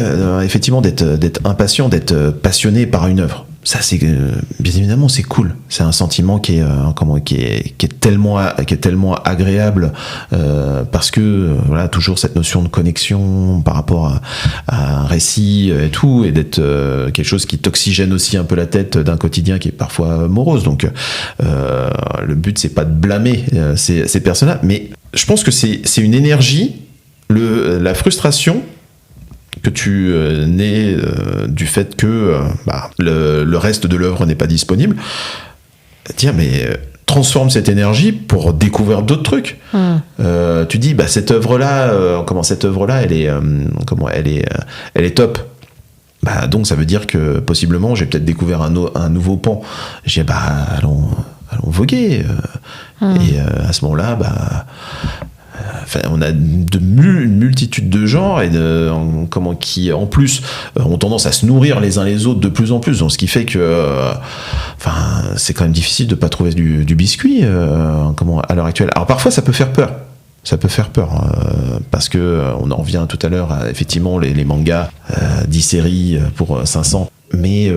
S2: effectivement d'être impatient, d'être passionné par une œuvre. Ça, c'est bien évidemment, c'est cool. C'est un sentiment qui est tellement agréable, parce que voilà, toujours cette notion de connexion par rapport à un récit et tout, et d'être quelque chose qui t'oxygène aussi un peu la tête d'un quotidien qui est parfois morose. Donc le but, c'est pas de blâmer ces personnes-là, mais je pense que c'est une énergie. La frustration que tu nais du fait que le reste de l'œuvre n'est pas disponible, tiens, mais transforme cette énergie pour découvrir d'autres trucs. Tu dis, cette œuvre-là, elle est top. Donc ça veut dire que possiblement j'ai peut-être découvert un nouveau pan. J'ai dit, allons voguer. Et à ce moment-là, on a une multitude de genres qui en plus ont tendance à se nourrir les uns les autres de plus en plus, donc ce qui fait que c'est quand même difficile de pas trouver du biscuit à l'heure actuelle. Alors parfois ça peut faire peur, parce que on en revient tout à l'heure à effectivement les mangas 10 séries pour 500, mais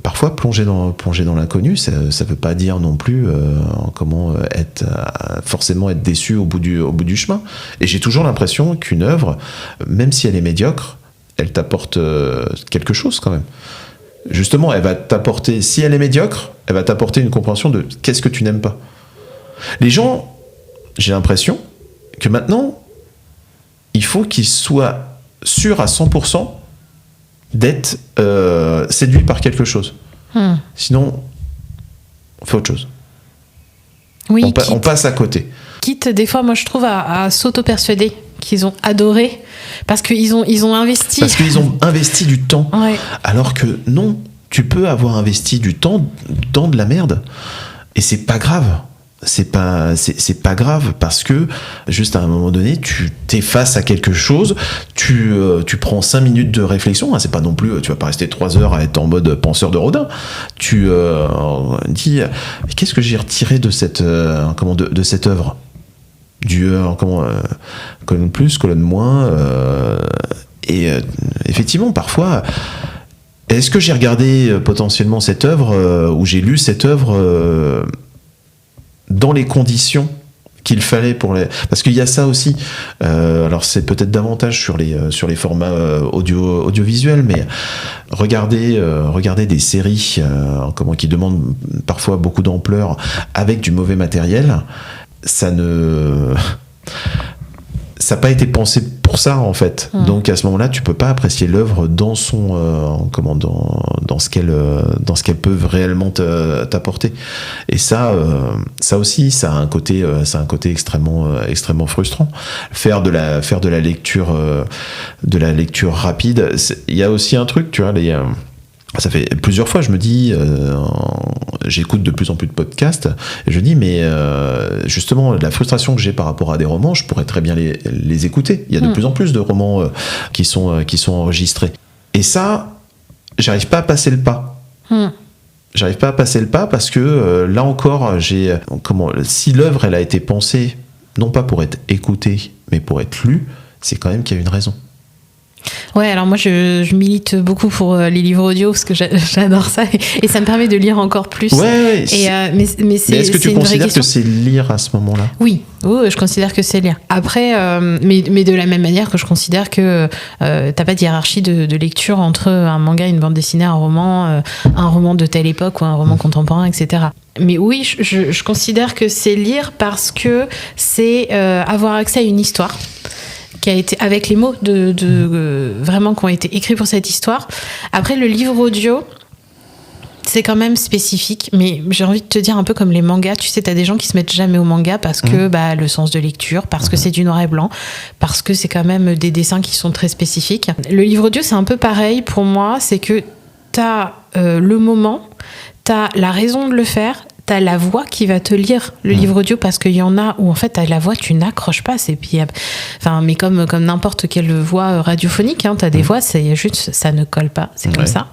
S2: parfois plonger dans l'inconnu, ça veut pas dire non plus forcément être déçu au bout du chemin. Et j'ai toujours l'impression qu'une œuvre, même si elle est médiocre, elle t'apporte quelque chose quand même. Justement, elle va t'apporter, si elle est médiocre, elle va t'apporter une compréhension de qu'est-ce que tu n'aimes pas. Les gens, j'ai l'impression que maintenant, il faut qu'ils soient sûrs à 100% d'être séduit par quelque chose. Sinon, on fait autre chose.
S1: Oui,
S2: On passe à côté.
S1: Quitte, des fois, moi, je trouve, à s'auto-persuader qu'ils ont adoré, parce qu'ils ont investi.
S2: Parce qu'ils ont investi du temps.
S1: Ouais.
S2: Alors que non, tu peux avoir investi du temps dans de la merde, et c'est pas grave. C'est pas grave, parce que juste à un moment donné tu t'es face à quelque chose, tu prends 5 minutes de réflexion, hein, c'est pas non plus, tu vas pas rester 3 heures à être en mode penseur de Rodin, tu dis qu'est-ce que j'ai retiré de cette de cette œuvre, du colonne plus, colonne moins, et effectivement parfois est-ce que j'ai regardé potentiellement cette œuvre ou j'ai lu cette œuvre dans les conditions qu'il fallait pour les... Parce qu'il y a ça aussi, alors c'est peut-être davantage sur les formats audiovisuels, mais regardez des séries qui demandent parfois beaucoup d'ampleur avec du mauvais matériel, ça n'a pas été pensé pour ça en fait. Donc à ce moment-là, tu peux pas apprécier l'œuvre dans son dans ce qu'elle peut réellement t'apporter. Et ça aussi, ça a un côté extrêmement frustrant. Faire de la lecture rapide, il y a aussi un truc, tu vois, ça fait plusieurs fois, je me dis, j'écoute de plus en plus de podcasts, et je dis, mais justement, la frustration que j'ai par rapport à des romans, je pourrais très bien les écouter. Il y a de plus en plus de romans qui sont enregistrés. Et ça, j'arrive pas à passer le pas. J'arrive pas à passer le pas parce que là encore, si l'œuvre elle a été pensée non pas pour être écoutée, mais pour être lue, c'est quand même qu'il y a une raison.
S1: Ouais, alors moi je milite beaucoup pour les livres audio parce que j'adore ça et ça me permet de lire encore plus.
S2: Ouais.
S1: Mais est-ce
S2: que tu considères que c'est lire à ce moment-là ?
S1: Oui, je considère que c'est lire. Après, mais de la même manière que je considère que t'as pas de hiérarchie de lecture entre un manga, une bande dessinée, un roman de telle époque ou un roman contemporain, etc. Mais oui, je considère que c'est lire parce que c'est avoir accès à une histoire qui a été avec les mots vraiment qui ont été écrits pour cette histoire. Après, le livre audio, c'est quand même spécifique, mais j'ai envie de te dire un peu comme les mangas. Tu sais, t'as des gens qui se mettent jamais au manga parce que le sens de lecture, parce que c'est du noir et blanc, parce que c'est quand même des dessins qui sont très spécifiques. Le livre audio, c'est un peu pareil pour moi, c'est que t'as le moment, t'as la raison de le faire, t'as la voix qui va te lire le livre audio, parce qu'il y en a où en fait t'as la voix, tu n'accroches pas, mais comme n'importe quelle voix radiophonique, hein, t'as des voix, c'est juste, ça ne colle pas, c'est comme ça.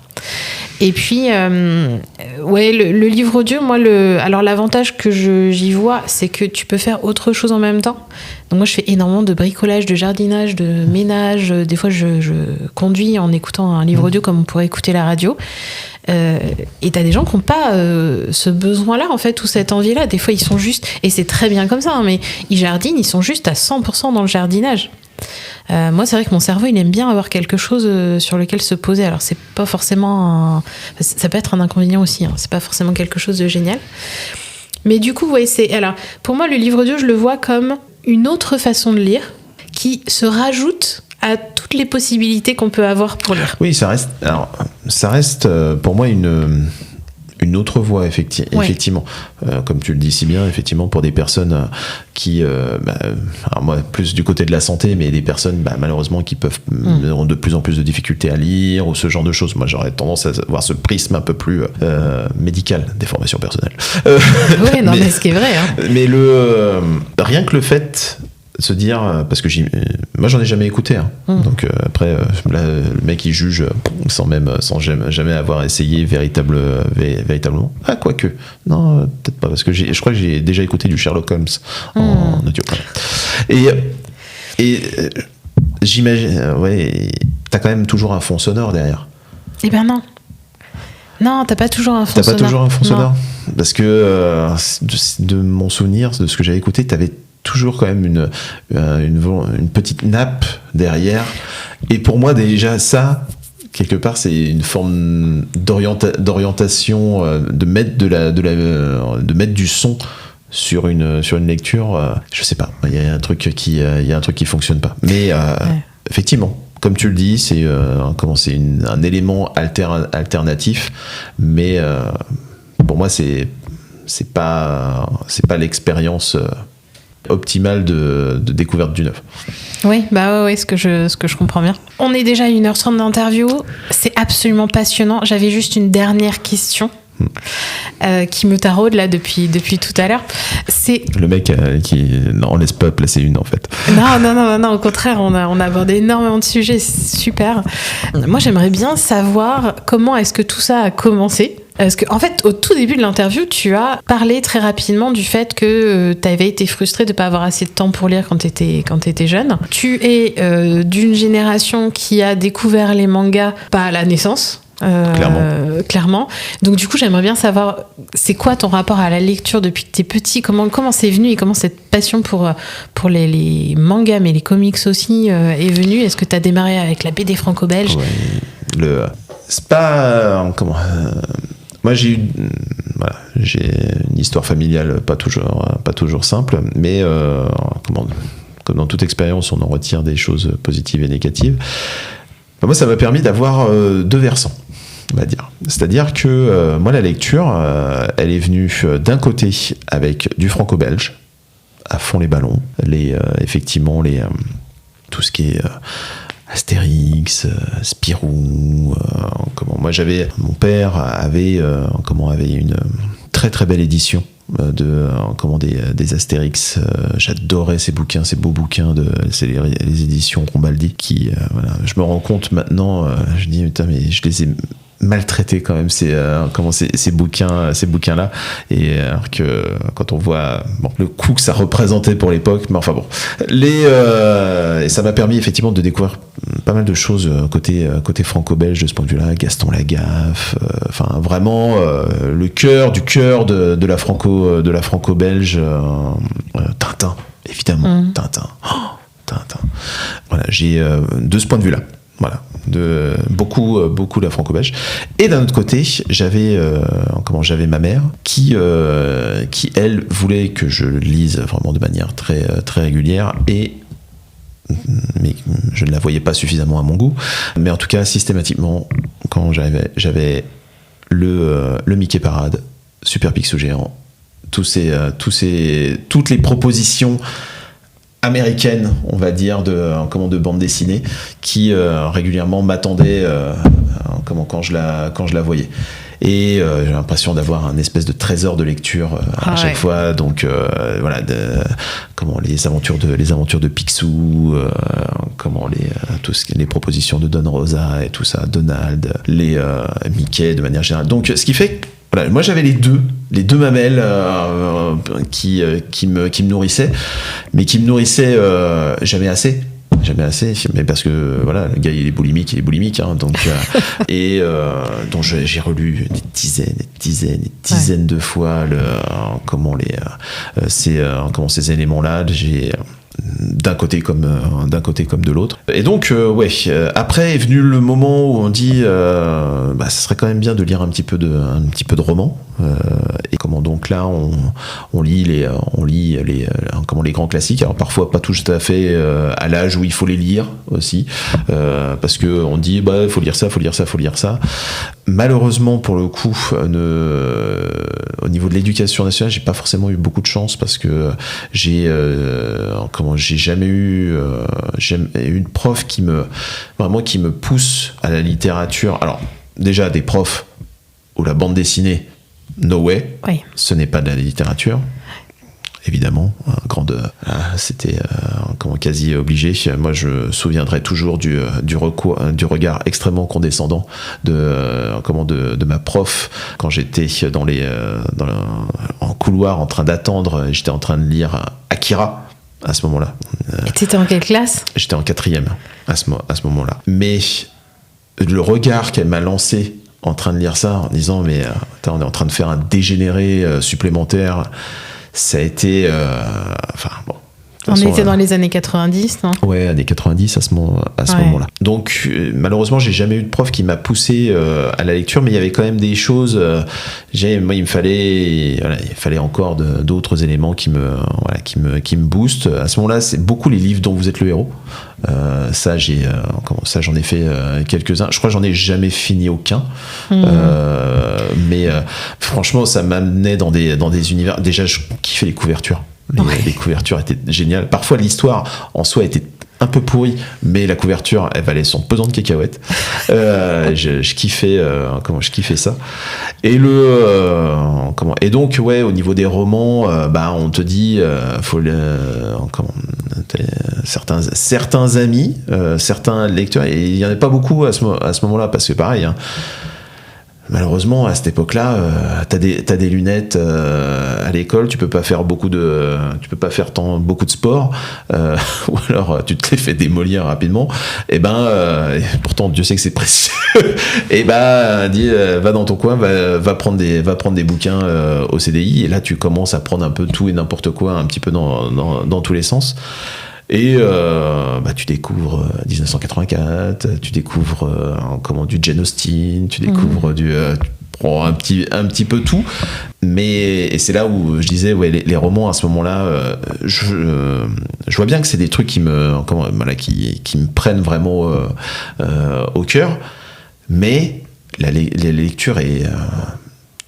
S1: Et puis le livre audio, moi alors l'avantage que j'y vois, c'est que tu peux faire autre chose en même temps. Donc moi je fais énormément de bricolage, de jardinage, de ménage, des fois je conduis en écoutant un livre audio comme on pourrait écouter la radio. Et t'as des gens qui n'ont pas ce besoin-là en fait, ou cette envie-là. Des fois ils sont juste, et c'est très bien comme ça, hein, mais ils jardinent, ils sont juste à 100% dans le jardinage. Moi c'est vrai que mon cerveau il aime bien avoir quelque chose sur lequel se poser. Alors c'est pas forcément ça peut être un inconvénient aussi, hein. C'est pas forcément quelque chose de génial, mais du coup alors pour moi le livre audio, je le vois comme une autre façon de lire qui se rajoute à toutes les possibilités qu'on peut avoir pour lire.
S2: Oui, ça reste pour moi une autre voie, effectivement. Comme tu le dis si bien, effectivement, pour des personnes qui, alors moi, plus du côté de la santé, mais des personnes, malheureusement, qui ont de plus en plus de difficultés à lire, ou ce genre de choses. Moi, j'aurais tendance à avoir ce prisme un peu plus médical, des formations personnelles.
S1: Oui, non, mais ce qui est vrai. Hein.
S2: Mais rien que le fait se dire, parce que moi j'en ai jamais écouté, hein. Donc après là, le mec il juge sans jamais avoir essayé véritablement. Ah, quoique non, peut-être pas, parce que je crois que j'ai déjà écouté du Sherlock Holmes en audio. Et j'imagine, t'as quand même toujours un fond sonore derrière.
S1: Eh ben non, t'as pas toujours un fond sonore.
S2: T'as pas toujours un fond sonore, parce que de mon souvenir, de ce que j'avais écouté, t'avais toujours quand même une petite nappe derrière, et pour moi déjà ça quelque part c'est une forme d'orientation, de mettre du son sur une lecture, je sais pas, il y a un truc qui fonctionne pas, mais effectivement comme tu le dis, c'est un élément alternatif, mais pour moi c'est c'est pas l'expérience optimale de découverte du neuf.
S1: Oui, ce que je comprends bien. On est déjà à 1h30 d'interview, c'est absolument passionnant. J'avais juste une dernière question qui me taraude là depuis tout à l'heure. C'est
S2: le mec qui n'en laisse pas placer une en fait.
S1: Non, au contraire, on a abordé énormément de sujets, c'est super. Moi, j'aimerais bien savoir comment est-ce que tout ça a commencé. Parce qu'en fait, au tout début de l'interview, tu as parlé très rapidement du fait que tu avais été frustré de ne pas avoir assez de temps pour lire quand tu étais jeune. Tu es d'une génération qui a découvert les mangas pas à la naissance. Clairement. Donc du coup, j'aimerais bien savoir, c'est quoi ton rapport à la lecture depuis que t'es petit ? Comment c'est venu et comment cette passion pour les mangas, mais les comics aussi, est venue ? Est-ce que t'as démarré avec la BD franco-belge ?
S2: C'est pas... Moi, j'ai une histoire familiale pas toujours simple, mais comme dans toute expérience, on en retire des choses positives et négatives. Moi, ça m'a permis d'avoir deux versants, on va dire. C'est-à-dire que moi, la lecture, elle est venue d'un côté avec du franco-belge, à fond les ballons, effectivement, tout ce qui est Astérix, Spirou. Moi, mon père avait une très très belle édition des Astérix. J'adorais ces beaux bouquins c'est les éditions Rombaldi qui je me rends compte maintenant, je dis putain, mais je les ai maltraités quand même ces bouquins là, et alors que quand on voit le coût que ça représentait pour l'époque, mais enfin bon, et ça m'a permis effectivement de découvrir pas mal de choses côté franco-belge de ce point de vue-là. Gaston Lagaffe, vraiment le cœur de la franco-belge, Tintin évidemment. Tintin. Voilà, j'ai de ce point de vue-là, voilà, de beaucoup la franco-belge. Et d'un autre côté, j'avais ma mère qui elle voulait que je lise vraiment de manière très très régulière, mais je ne la voyais pas suffisamment à mon goût. Mais en tout cas, systématiquement, quand j'avais le Mickey Parade, Super Picsou Géant, toutes les propositions américaine, on va dire, de bande dessinée qui régulièrement m'attendait quand je la voyais. Et j'ai l'impression d'avoir un espèce de trésor de lecture à chaque fois. Donc voilà, les aventures de Picsou, les propositions de Don Rosa et tout ça, Donald, les Mickey de manière générale. Donc ce qui fait que voilà, moi j'avais les deux mamelles qui me nourrissaient, mais qui me nourrissaient jamais assez, mais parce que voilà, le gars il est boulimique, hein, donc donc j'ai relu des dizaines de fois ces éléments-là. J'ai d'un côté comme de l'autre. Et donc après est venu le moment où on dit ça serait quand même bien de lire un petit peu de roman, et donc là on lit les grands classiques. Alors parfois pas tout à fait à l'âge où il faut les lire aussi, parce que on dit faut lire ça. Malheureusement pour le coup, au niveau de l'éducation nationale, j'ai pas forcément eu beaucoup de chance, parce que j'ai jamais eu une prof qui me pousse à la littérature. Alors déjà des profs où la bande dessinée, no way, oui. Ce n'est pas de la littérature, évidemment, c'était quasi obligé. Moi je me souviendrai toujours du regard extrêmement condescendant de ma prof quand j'étais en couloir en train d'attendre. J'étais en train de lire Akira à ce moment-là.
S1: Et t'étais en quelle classe ?
S2: J'étais en 4e à ce moment-là. Mais le regard qu'elle m'a lancé en train de lire ça, en disant mais on est en train de faire un dégénéré supplémentaire, ça a été
S3: On était dans les années 90, non ?
S2: Ouais, années 90 à ce moment-là. Donc, malheureusement, j'ai jamais eu de prof qui m'a poussé à la lecture, mais il y avait quand même des choses. Moi, il me fallait encore d'autres éléments qui me boostent. À ce moment-là, c'est beaucoup les livres dont vous êtes le héros. Ça, j'en ai fait quelques-uns. Je crois que j'en ai jamais fini aucun. Mais franchement, ça m'amenait dans des univers. Déjà, je kiffais les couvertures. Les couvertures étaient géniales. Parfois, l'histoire en soi était un peu pourrie, mais la couverture, elle valait son pesant de cacahuètes. Je kiffais ça. Et et donc, ouais, au niveau des romans, on te dit, certains amis, certains lecteurs, et il y en a pas beaucoup à ce moment-là, parce que pareil, hein, malheureusement, à cette époque-là, t'as des lunettes à l'école, tu peux pas faire beaucoup de sport, ou alors tu te les fais démolir rapidement. Et pourtant Dieu sait que c'est précieux. Et dit va dans ton coin, va prendre des bouquins au CDI. Et là, tu commences à prendre un peu tout et n'importe quoi, un petit peu dans tous les sens. Et tu découvres 1984, tu découvres du Jane Austen, tu découvres tu prends un petit peu tout, et c'est là où je disais les romans à ce moment-là, je vois bien que c'est des trucs qui me prennent vraiment au cœur, mais la lecture est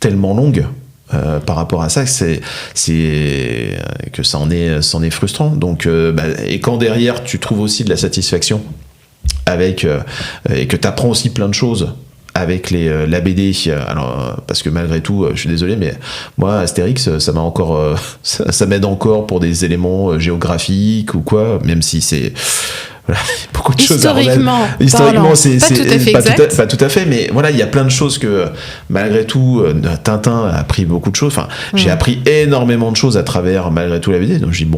S2: tellement longue. Par rapport à ça, que ça en est frustrant. Donc, et quand derrière tu trouves aussi de la satisfaction et que tu apprends aussi plein de choses avec la BD, alors parce que malgré tout, je suis désolé, mais moi Astérix, ça m'a encore, ça m'aide encore pour des éléments géographiques ou quoi, même si c'est beaucoup de choses à remettre. Historiquement, c'est pas tout à fait, mais voilà, il y a plein de choses que malgré tout, Tintin a appris beaucoup de choses. Enfin, j'ai appris énormément de choses à travers malgré tout la BD. Donc je dis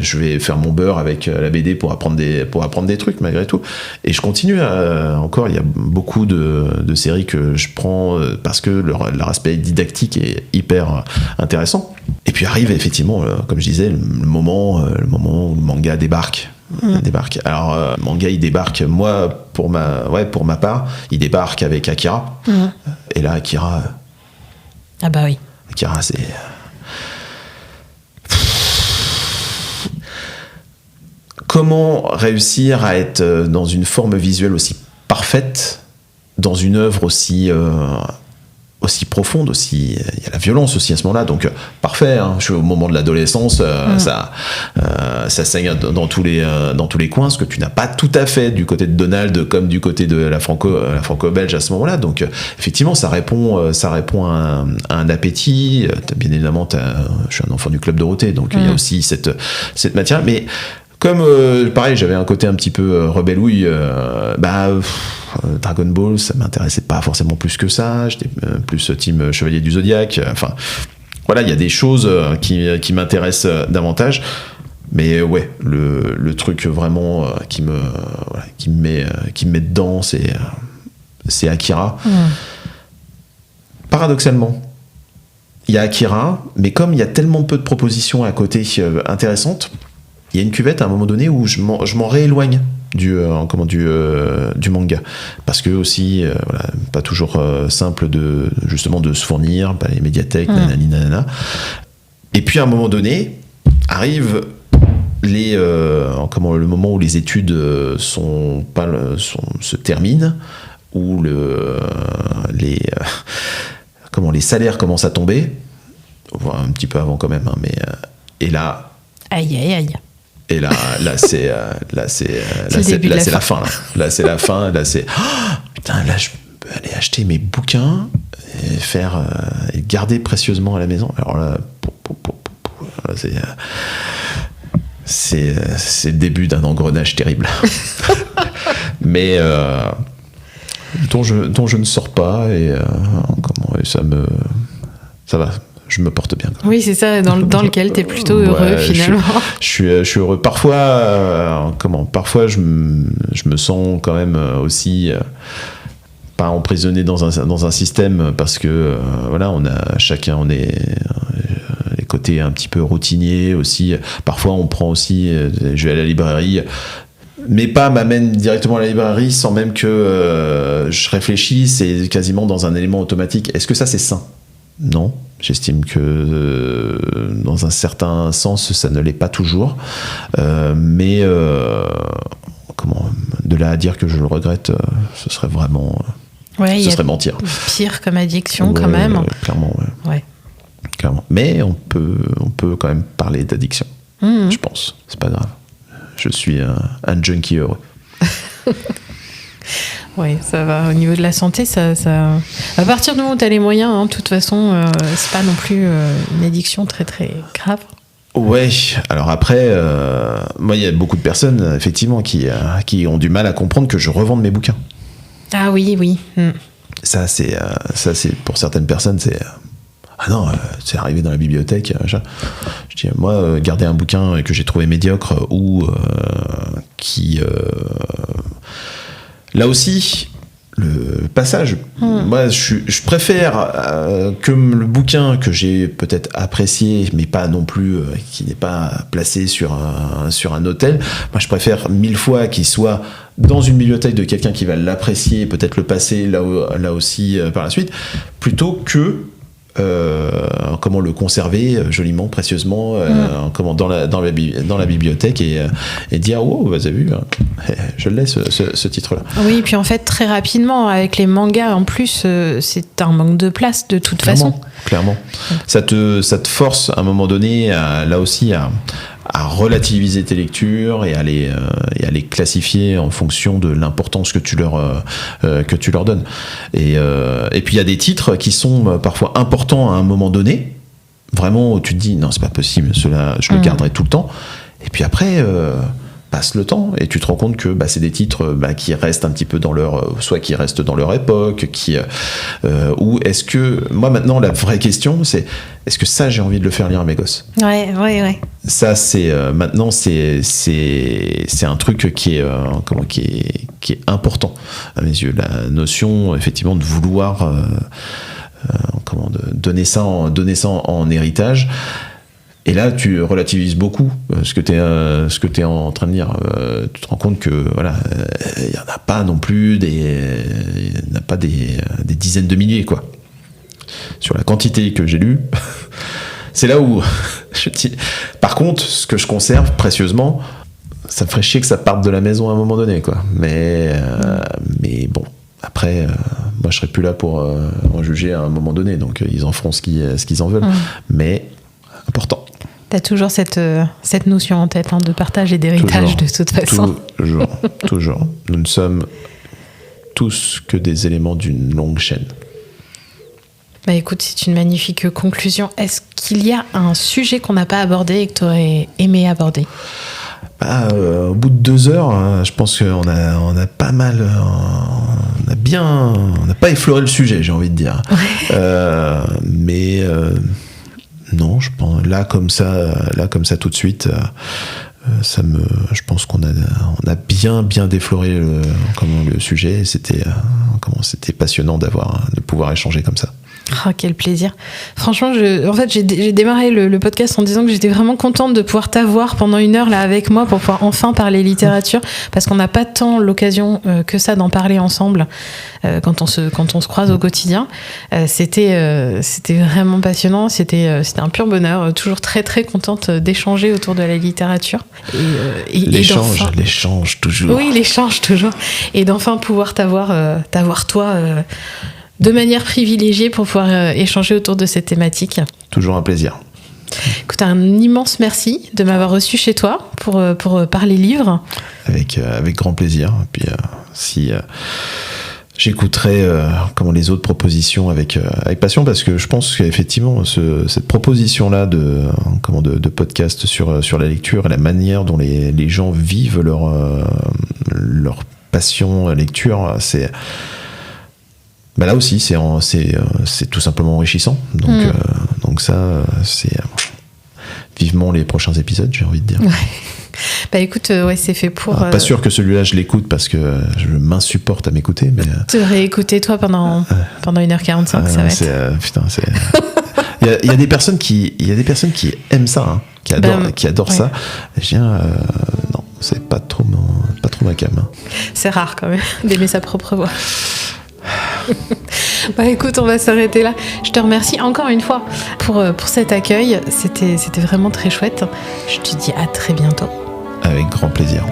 S2: je vais faire mon beurre avec la BD pour apprendre des trucs malgré tout. Et je continue encore. Il y a beaucoup de séries que je prends parce que leur aspect didactique est hyper intéressant. Et puis arrive effectivement, comme je disais, le moment où le manga débarque. Alors manga il débarque, moi pour ma part il débarque avec Akira. Et là Akira Akira c'est comment réussir à être dans une forme visuelle aussi parfaite, dans une œuvre aussi profonde, il y a la violence aussi à ce moment-là, donc parfait, hein, je suis au moment de l'adolescence, ça saigne dans tous les coins, ce que tu n'as pas tout à fait du côté de Donald comme du côté de la franco-belge à ce moment-là, donc effectivement ça répond à un appétit, bien évidemment je suis un enfant du Club Dorothée, donc il y a aussi cette matière, mais comme pareil, j'avais un côté un petit peu rebellouille, Dragon Ball, ça m'intéressait pas forcément plus que ça. J'étais plus team Chevalier du Zodiaque. Enfin, voilà, il y a des choses qui m'intéressent davantage. Mais ouais, le truc vraiment qui me met dedans, c'est Akira. Paradoxalement, il y a Akira, mais comme il y a tellement peu de propositions à côté intéressantes, il y a une cuvette à un moment donné où je m'en rééloigne du manga, parce que aussi pas toujours simple de se fournir les médiathèques, nanana. Et puis à un moment donné arrive le moment où les études se terminent, où les salaires commencent à tomber, un petit peu avant quand même, hein, mais et là
S3: aïe.
S2: Et là c'est la fin. Là c'est la fin. Là c'est putain. Là je peux aller acheter mes bouquins et garder précieusement à la maison. Alors là, c'est le début d'un engrenage terrible. Mais dont je ne sors pas et ça va. Je me porte bien.
S3: Oui, c'est ça, dans lequel tu es plutôt heureux, finalement.
S2: Je suis heureux. Parfois, je me sens quand même aussi pas emprisonné dans un système, parce que chacun on est côté un petit peu routinier aussi. Parfois, on prend aussi, je vais à la librairie, mes pas m'amènent directement à la librairie sans même que je réfléchisse, c'est quasiment dans un élément automatique. Est-ce que ça, c'est sain ? Non. J'estime que dans un certain sens, ça ne l'est pas toujours. Mais de là à dire que je le regrette, ce serait vraiment... ce serait mentir.
S3: Pire comme addiction, quand même.
S2: Clairement, ouais. Clairement. Mais on peut quand même parler d'addiction, je pense. C'est pas grave. Je suis un junkie heureux.
S3: Oui, ça va. Au niveau de la santé, ça... à partir du moment où tu as les moyens, de toute façon, c'est pas non plus une addiction très très grave.
S2: Ouais, alors après, moi, il y a beaucoup de personnes, effectivement, qui ont du mal à comprendre que je revende mes bouquins.
S3: Ah oui.
S2: Ça, c'est pour certaines personnes, c'est... Ah non, c'est arrivé dans la bibliothèque. Je dis, moi, garder un bouquin que j'ai trouvé médiocre ou qui... Là aussi, le passage, moi, je préfère que le bouquin que j'ai peut-être apprécié, mais pas non plus, qui n'est pas placé sur un autel, moi, je préfère 1000 fois qu'il soit dans une bibliothèque de quelqu'un qui va l'apprécier, peut-être le passer là aussi par la suite, plutôt que comment le conserver joliment, précieusement, dans la bibliothèque et dire oh, vous avez vu, je le laisse ce titre-là.
S3: Oui, puis en fait très rapidement avec les mangas en plus, c'est un manque de place de toute façon.
S2: Clairement, ça te force à un moment donné là aussi à relativiser tes lectures et à les classifier en fonction de l'importance que tu leur donnes. Et puis il y a des titres qui sont parfois importants à un moment donné, vraiment où tu te dis non, c'est pas possible, cela je le garderai tout le temps. Et puis après passe le temps et tu te rends compte que c'est des titres qui restent un petit peu soit qui restent dans leur époque, ou est-ce que moi maintenant la vraie question c'est est-ce que ça j'ai envie de le faire lire à mes gosses.
S3: Ouais.
S2: Ça c'est maintenant c'est un truc qui est important à mes yeux, la notion effectivement de vouloir de donner ça en héritage. Et là, tu relativises beaucoup ce que tu es en train de dire. Tu te rends compte que voilà, il n'y en a pas non plus des dizaines de milliers, quoi. Sur la quantité que j'ai lue, c'est là où je dis. Par contre, ce que je conserve précieusement, ça me ferait chier que ça parte de la maison à un moment donné, quoi. Mais bon. Après, moi, je serais plus là pour en juger à un moment donné. Donc, ils en feront ce qu'ils en veulent. Mais important.
S3: T'as toujours cette notion en tête de partage et d'héritage de toute façon.
S2: Toujours. Nous ne sommes tous que des éléments d'une longue chaîne.
S3: Écoute, c'est une magnifique conclusion. Est-ce qu'il y a un sujet qu'on n'a pas abordé et que tu aurais aimé aborder ?
S2: Au bout de 2 heures, je pense qu'on a pas mal, on n'a pas effleuré le sujet, j'ai envie de dire. Mais non, je pense là comme ça tout de suite, je pense qu'on a bien défloré le sujet. C'était passionnant de pouvoir échanger comme ça.
S3: Oh, quel plaisir. Franchement, j'ai démarré le podcast en disant que j'étais vraiment contente de pouvoir t'avoir pendant 1 heure là avec moi pour pouvoir enfin parler littérature, parce qu'on n'a pas tant l'occasion que ça d'en parler ensemble quand on se croise au quotidien. C'était vraiment passionnant, c'était un pur bonheur, toujours très très contente d'échanger autour de la littérature.
S2: L'échange toujours.
S3: Oui, l'échange toujours. Et d'enfin pouvoir t'avoir toi de manière privilégiée pour pouvoir échanger autour de cette thématique.
S2: Toujours un plaisir.
S3: Écoute, un immense merci de m'avoir reçu chez toi pour parler livres.
S2: Avec grand plaisir. Et puis si j'écouterai les autres propositions avec passion, parce que je pense qu'effectivement cette proposition-là de podcast sur la lecture et la manière dont les gens vivent leur passion lecture, c'est là aussi c'est tout simplement enrichissant. Donc ça c'est vivement les prochains épisodes, j'ai envie de dire.
S3: Écoute, c'est fait pour...
S2: Pas sûr que celui-là je l'écoute parce que je m'insupporte à m'écouter, mais...
S3: Te réécouter toi pendant 1h45, ça va être...
S2: Il y a des personnes qui aiment ça, hein, qui adorent ça. Je dis, non, c'est pas trop ma cam. Hein.
S3: C'est rare quand même d'aimer sa propre voix. Bah écoute, on va s'arrêter là. Je te remercie encore une fois pour cet accueil. C'était vraiment très chouette. Je te dis à très bientôt.
S2: Avec grand plaisir.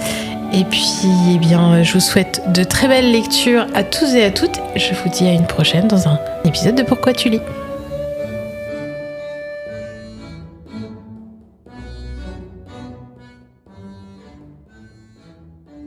S3: Et puis, eh bien, je vous souhaite de très belles lectures à tous et à toutes. Je vous dis à une prochaine dans un épisode de Pourquoi tu lis.